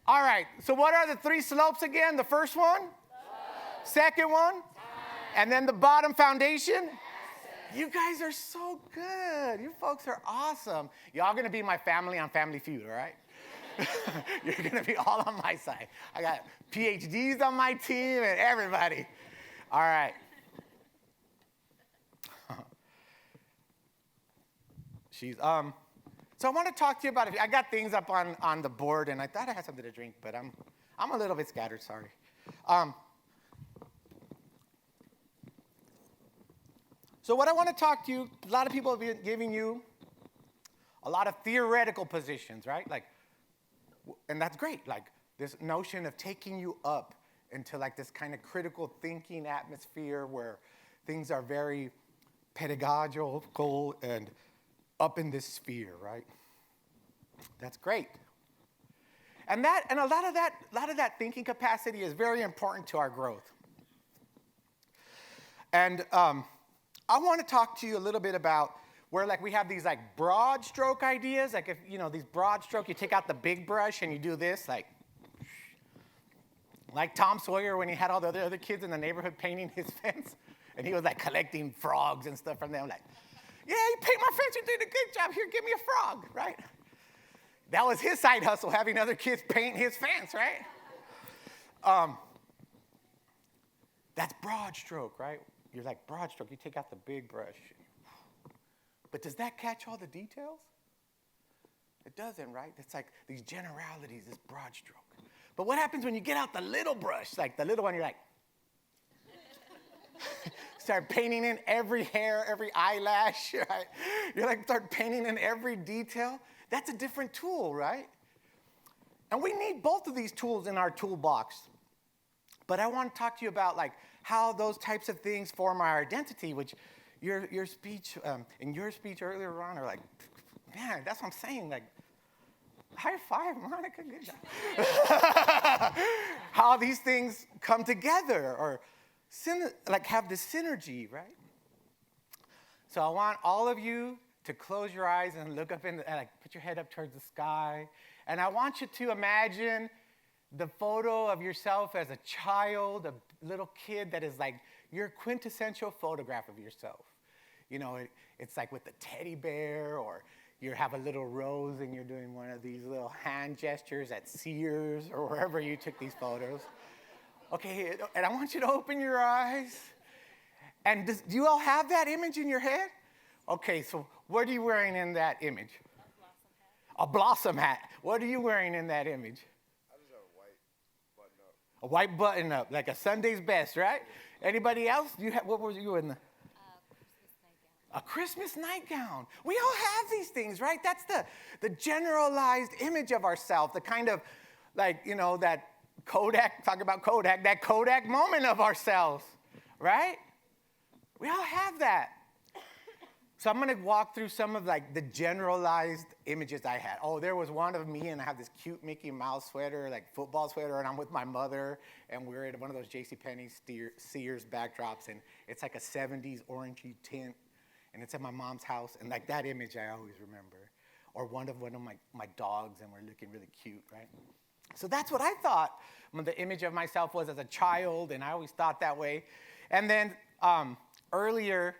all right, so what are the three slopes again? The first one? Second one. And then the bottom foundation. You guys are so good. You folks are awesome. Y'all gonna be my family on Family Feud, all right? You're gonna be all on my side. I got PhDs on my team and everybody. All right. So I want to talk to you about it. I got things up on the board, and I thought I had something to drink, but I'm a little bit scattered, sorry. So what I want to talk to you, a lot of people have been giving you a lot of theoretical positions, right? Like, and that's great. Like this notion of taking you up into like this kind of critical thinking atmosphere where things are very pedagogical and up in this sphere, right? That's great. And a lot of that thinking capacity is very important to our growth. And I want to talk to you a little bit about where like we have these like broad stroke ideas, like if these broad stroke, you take out the big brush and you do this, like Tom Sawyer when he had all the other kids in the neighborhood painting his fence, and he was like collecting frogs and stuff from them, like, yeah, you paint my fence, you did a good job, here, give me a frog, right? That was his side hustle, having other kids paint his fence, right? That's broad stroke, right? You're like broad stroke, you take out the big brush. But does that catch all the details? It doesn't, right? It's like these generalities, this broad stroke. But what happens when you get out the little brush, like the little one, you're like, start painting in every hair, every eyelash, right? You're like, start painting in every detail. That's a different tool, right? And we need both of these tools in our toolbox. But I want to talk to you about like how those types of things form our identity, which your speech, in your speech earlier on, are like, man, that's what I'm saying, like, high five, Monica, good job. How these things come together or like have this synergy, right? So I want all of you to close your eyes and look up and like put your head up towards the sky. And I want you to imagine the photo of yourself as a child, a little kid that is like your quintessential photograph of yourself. It's like with the teddy bear, or you have a little rose and you're doing one of these little hand gestures at Sears or wherever you took these photos. Okay, and I want you to open your eyes. And do you all have that image in your head? Okay, so what are you wearing in that image? A blossom hat. What are you wearing in that image? I just have a white button up. A white button up, like a Sunday's best, right? Anybody else? What were you in the? A Christmas nightgown. We all have these things, right? That's the generalized image of ourselves, the kind of like, that Kodak, talk about Kodak, that Kodak moment of ourselves, right? We all have that. So I'm going to walk through some of like the generalized images I had. Oh, there was one of me, and I have this cute Mickey Mouse sweater, like football sweater, and I'm with my mother, and we're at one of those JCPenney Sears backdrops, and it's like a 70s orangey tint, and it's at my mom's house, and like that image I always remember. Or one of my dogs, and we're looking really cute, right? So that's what I thought the image of myself was as a child, and I always thought that way. And then earlier,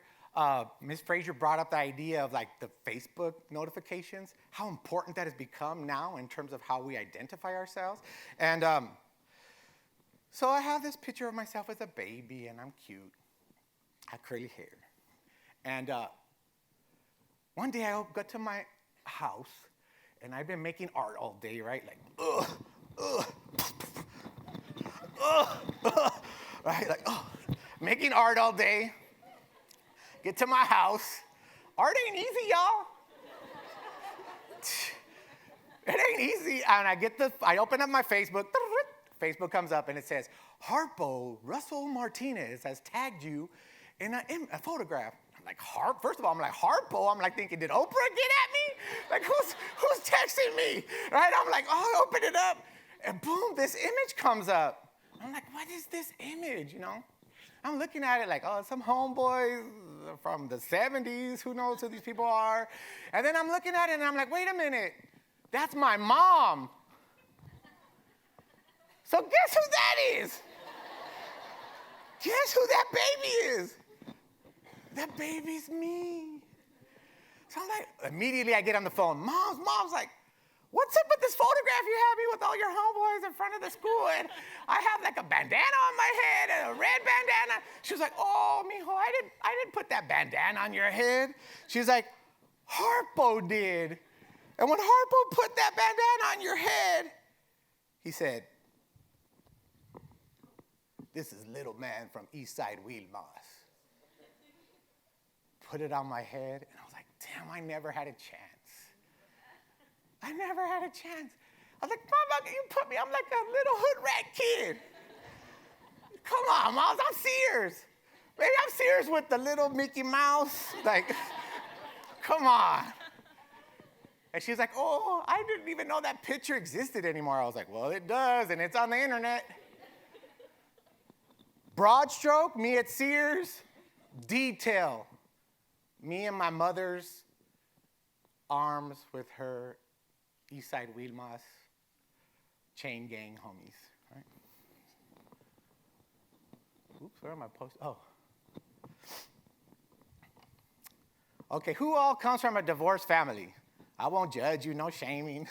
Ms. Frazier brought up the idea of like the Facebook notifications, how important that has become now in terms of how we identify ourselves. And so I have this picture of myself as a baby, and I'm cute. I have curly hair. And one day I got to my house, and I've been making art all day, right? Like, right? Like, making art all day. Get to my house. Art ain't easy, y'all. It ain't easy. And I open up my Facebook. Facebook comes up and it says, Harpo Russell Martinez has tagged you in a photograph. I'm like, first of all, I'm like, Harpo? I'm like thinking, did Oprah get at me? Like, who's texting me? Right? I'm like, I open it up. And boom, this image comes up. I'm like, what is this image, I'm looking at it like, some homeboys from the 70s, who knows who these people are? And then I'm looking at it and I'm like, wait a minute, that's my mom. So guess who that is? guess who that baby is? That baby's me. So I'm like, immediately I get on the phone. Mom's like, what's up with this photograph you have me with all your homeboys in front of the school? And I have like a bandana on my head and a red bandana. She was like, oh, mijo, I didn't put that bandana on your head. She was like, Harpo did. And when Harpo put that bandana on your head, he said, this is little man from Eastside Wilmas. Put it on my head, and I was like, damn, I never had a chance. I never had a chance. I was like, Mama, you put me, I'm like a little hood rat kid. Come on, Mom, I'm Sears. Maybe I'm Sears with the little Mickey Mouse. Like, come on. And she's like, oh, I didn't even know that picture existed anymore. I was like, well, it does, and it's on the internet. Broad stroke, me at Sears. Detail, me and my mother's arms with her Eastside Wilmas chain gang homies. Right? Oops, where am I posting? Oh. Okay, who all comes from a divorced family? I won't judge you, no shaming,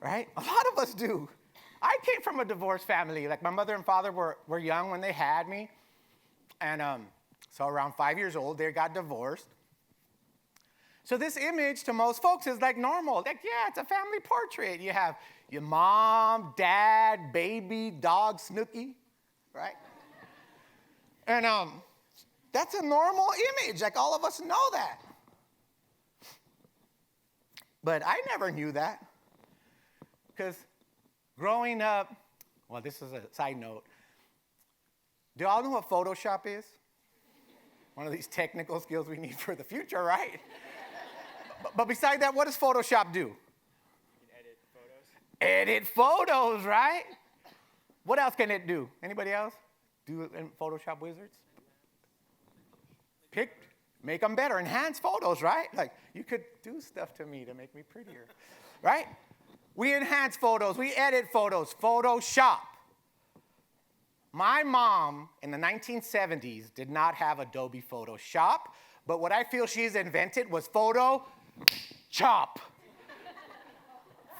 right? A lot of us do. I came from a divorced family. Like my mother and father were young when they had me. And so around 5 years old, they got divorced. So this image to most folks is like normal. Like, yeah, it's a family portrait. You have your mom, dad, baby, dog, Snooky, right? And that's a normal image. Like all of us know that. But I never knew that. Because growing up, well, this is a side note. Do y'all know what Photoshop is? One of these technical skills we need for the future, right? But beside that, what does Photoshop do? You can edit photos. Edit photos, right? What else can it do? Anybody else do it in Photoshop wizards? Make them better, enhance photos, right? Like, you could do stuff to me to make me prettier, right? We enhance photos, we edit photos, Photoshop. My mom in the 1970s did not have Adobe Photoshop, but what I feel she's invented was Photochop.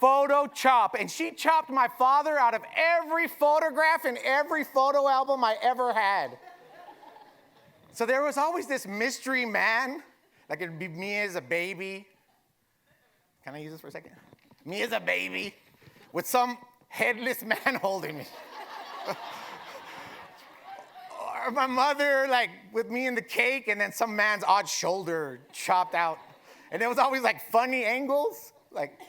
Photochop. And she chopped my father out of every photograph and every photo album I ever had. So there was always this mystery man, like it'd be me as a baby. Can I use this for a second? Me as a baby with some headless man holding me. Or my mother, like, with me in the cake, and then some man's odd shoulder chopped out. And there was always, like, funny angles, like,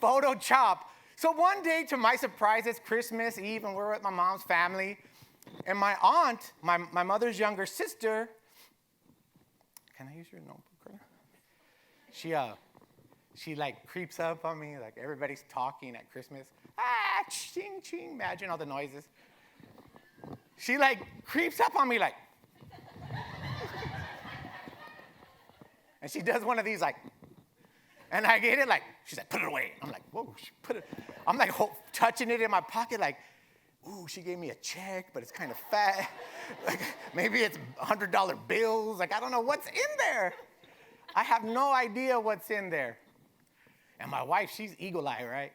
Photochop. So one day, to my surprise, it's Christmas Eve, and we're with my mom's family. And my aunt, my mother's younger sister, can I use your notebook? She like creeps up on me, like everybody's talking at Christmas. Ah, ching, ching, imagine all the noises. She like creeps up on me like, and she does one of these like, and I get it like, she's like, put it away. I'm like, whoa, she put it, I'm like touching it in my pocket like, ooh, she gave me a check, but it's kind of fat. Like, maybe it's $100 bills. Like, I don't know what's in there. I have no idea what's in there. And my wife, she's eagle eye, right?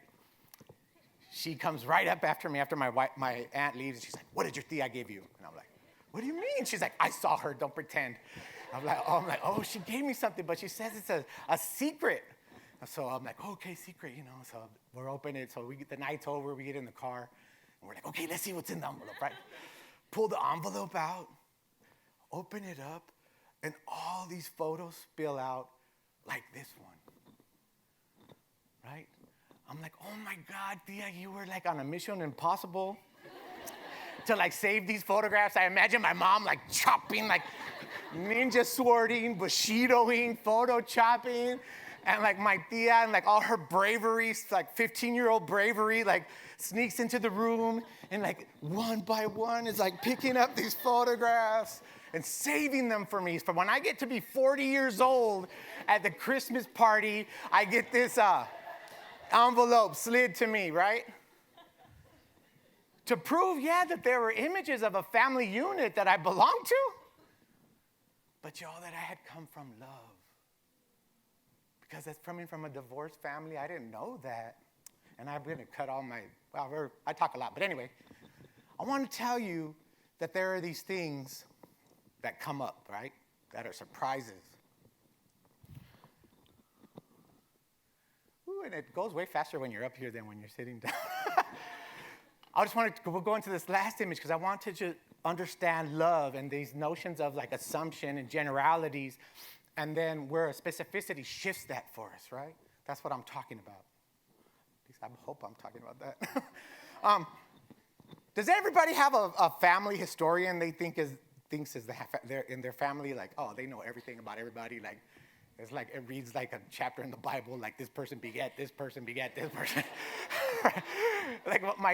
She comes right up after me after my aunt leaves, and she's like, what did your tia give you? And I'm like, what do you mean? She's like, I saw her, don't pretend. I'm like, oh, she gave me something, but she says it's a secret. So I'm like, okay, secret, you know. So we're opening it. So the night's over, we get in the car. And we're like, okay, let's see what's in the envelope, right? Pull the envelope out, open it up, and all these photos spill out like this one, right? I'm like, oh my God, Tia, you were like on a Mission Impossible to like save these photographs. I imagine my mom like chopping, like ninja swording, bushidoing, photoshopping, and like my tia and like all her bravery, like 15-year-old bravery, like sneaks into the room and like one by one is like picking up these photographs and saving them for me. For when I get to be 40 years old at the Christmas party, I get this envelope slid to me, right? to prove, that there were images of a family unit that I belonged to. But y'all, that I had come from love. Because that's coming from a divorced family, I didn't know that. And I'm going to cut all my, I talk a lot. But anyway, I want to tell you that there are these things that come up, right? That are surprises. Ooh, and it goes way faster when you're up here than when you're sitting down. I just want to go into this last image because I want to just understand love and these notions of like assumption and generalities, and then where a specificity shifts that for us, right? That's what I'm talking about. At least I hope I'm talking about that. Does everybody have a family historian they thinks they're in their family? Like, oh, they know everything about everybody. Like, it's like it reads like a chapter in the Bible. Like this person begat this person begat this person. Like my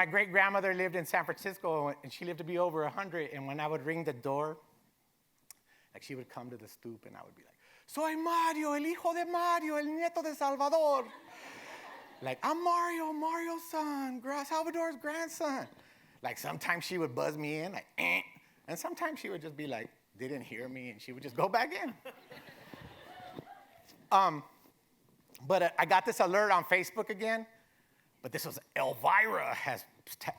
great grandmother lived in San Francisco, and she lived to be over 100. And when I would ring the door, like she would come to the stoop, and I would be like, "Soy Mario, el hijo de Mario, el nieto de Salvador." Like, I'm Mario, Mario's son, Salvador's grandson. Like, sometimes she would buzz me in, like, eh. And sometimes she would just be like, didn't hear me, and she would just go back in. But I got this alert on Facebook again, but this was Elvira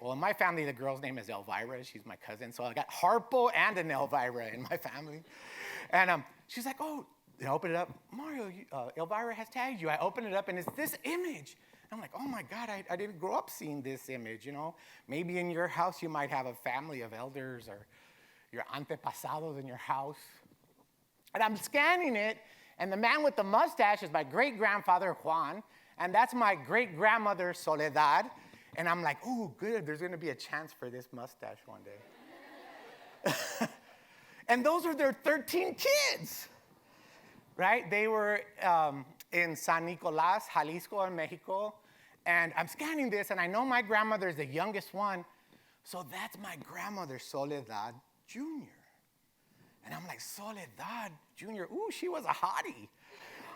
in my family, the girl's name is Elvira. She's my cousin. So I got Harpo and an Elvira in my family. And she's like, oh, I open it up. Mario, Elvira has tagged you. I open it up, and it's this image. I'm like, oh my God, I didn't grow up seeing this image, you know. Maybe in your house you might have a family of elders or your antepasados in your house. And I'm scanning it, and the man with the mustache is my great-grandfather, Juan, and that's my great-grandmother, Soledad. And I'm like, ooh, good, there's gonna be a chance for this mustache one day. And those are their 13 kids, right? They were in San Nicolas, Jalisco, in Mexico. And I'm scanning this, and I know my grandmother is the youngest one. So that's my grandmother, Soledad Jr. And I'm like, Soledad Jr., ooh, she was a hottie.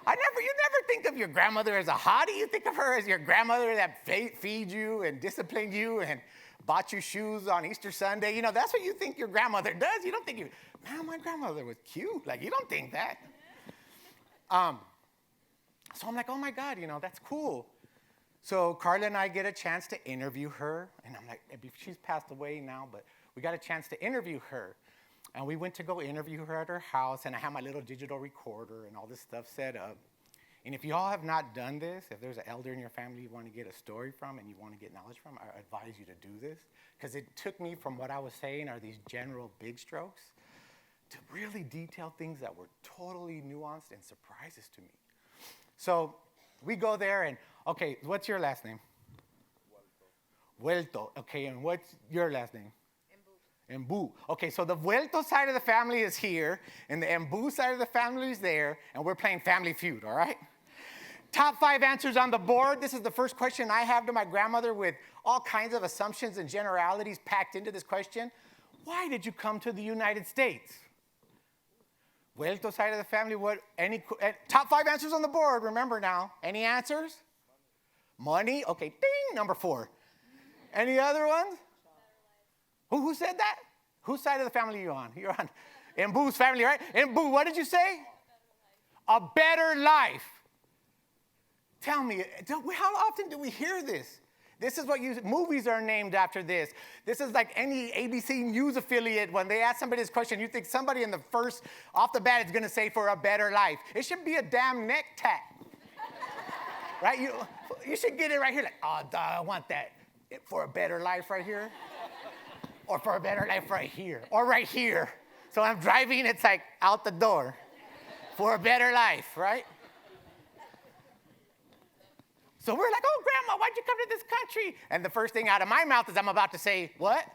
You never think of your grandmother as a hottie. You think of her as your grandmother that feed you and disciplined you and bought you shoes on Easter Sunday. You know, that's what you think your grandmother does. You don't think, man, my grandmother was cute. Like, you don't think that. So I'm like, oh my God, that's cool. So Carla and I get a chance to interview her. And I'm like, she's passed away now, but we got a chance to interview her. And we went to go interview her at her house, and I have my little digital recorder and all this stuff set up. And if you all have not done this, if there's an elder in your family you want to get a story from and you want to get knowledge from, I advise you to do this. Because it took me from what I was saying are these general big strokes to really detail things that were totally nuanced and surprises to me. So we go there, and, okay, what's your last name? Vuelto. Okay, and what's your last name? Embu. Okay, so the Vuelto side of the family is here, and the Embu side of the family is there, and we're playing Family Feud, all right? Top 5 answers on the board. This is the first question I have to my grandmother with all kinds of assumptions and generalities packed into this question. Why did you come to the United States? Vuelto side of the family, top 5 answers on the board, remember now. Any answers? Money? Okay, ding, number 4. Any other ones? Who said that? Whose side of the family are you on? You're on Embu's family, right? Embu, what did you say? A better life. Tell me, how often do we hear this? This is what movies are named after this. This is like any ABC News affiliate. When they ask somebody this question, you think somebody in the first, off the bat, is going to say for a better life. It should be a damn neck tat. Right? You should get it right here. Like, oh, duh, I want that. For a better life right here. Or for a better life right here. Or right here. So I'm driving, it's like out the door. For a better life, right? So we're like, oh, Grandma, why'd you come to this country? And the first thing out of my mouth is I'm about to say, what?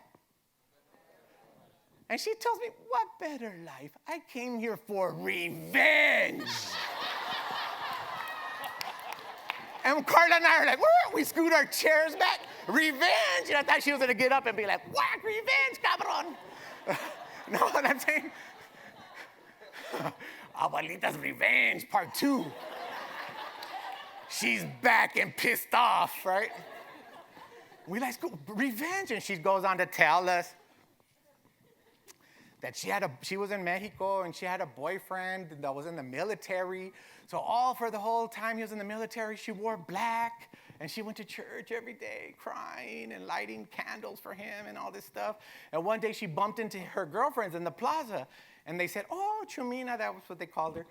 And she tells me, what better life? I came here for revenge. And Carla and I are like, what? We scoot our chairs back. Revenge. And I thought she was going to get up and be like, whack, revenge, cabron. You know what I'm saying? Abuelita's Revenge, part 2. She's back and pissed off, right? We like, revenge. And she goes on to tell us that she was in Mexico and she had a boyfriend that was in the military. So all for the whole time he was in the military, she wore black and she went to church every day crying and lighting candles for him and all this stuff. And one day she bumped into her girlfriends in the plaza and they said, oh, Chumina, that was what they called her.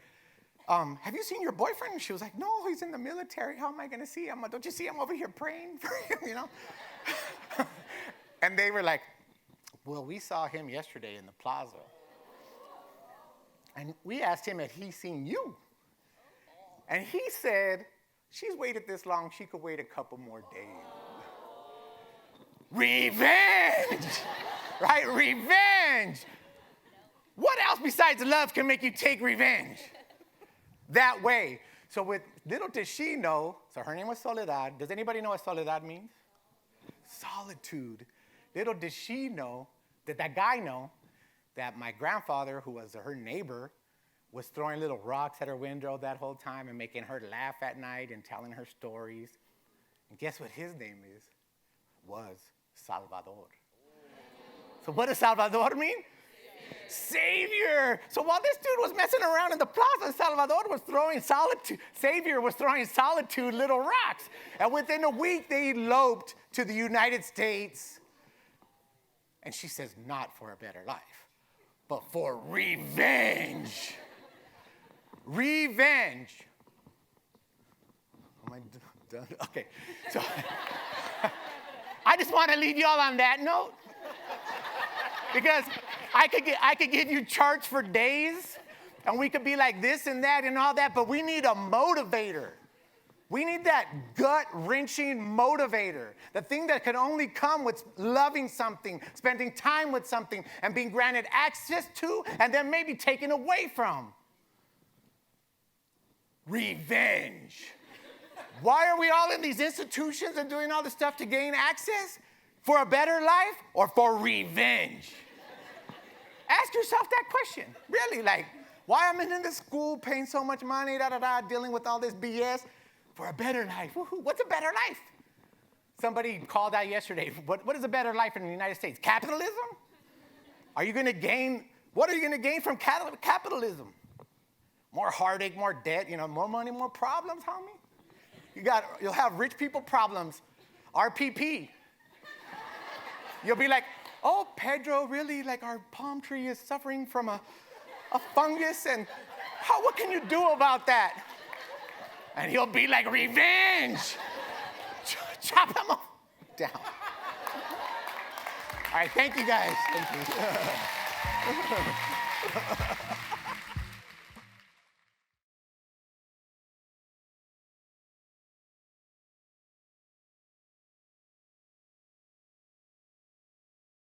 Have you seen your boyfriend? And she was like, no, he's in the military. How am I going to see him? Don't you see him over here praying for him, you know? And they were like, well, we saw him yesterday in the plaza. And we asked him if he's seen you. And he said, she's waited this long, she could wait a couple more days. Revenge! Right? Revenge! What else besides love can make you take revenge? That way. So with little did she know, so her name was Soledad. Does anybody know what Soledad means? Solitude. Little did she know, did that guy know, that my grandfather, who was her neighbor, was throwing little rocks at her window that whole time and making her laugh at night and telling her stories. And guess what his name is? Was Salvador. So what does Salvador mean? Savior. So while this dude was messing around in the plaza, Salvador was throwing solitude. Savior was throwing solitude little rocks. And within a week, they eloped to the United States. And she says, not for a better life, but for revenge. Revenge. Am I done? Okay. So I just want to leave you all on that note. Because I could give you charts for days, and we could be like this and that and all that, but we need a motivator. We need that gut-wrenching motivator, the thing that can only come with loving something, spending time with something, and being granted access to, and then maybe taken away from. Revenge. Why are we all in these institutions and doing all this stuff to gain access? For a better life or for revenge? Ask yourself that question. Really, like, why am I in this school paying so much money, dealing with all this BS? For a better life. Woohoo. What's a better life? Somebody called out yesterday, what is a better life in the United States? Capitalism? Are you going to gain, what are you going to gain from capitalism? More heartache, more debt, more money, more problems, homie? You'll have rich people problems. RPP. You'll be like, oh, Pedro, really? Like our palm tree is suffering from a fungus, and what can you do about that? And he'll be like, revenge. Chop him down. All right, thank you guys. Thank you.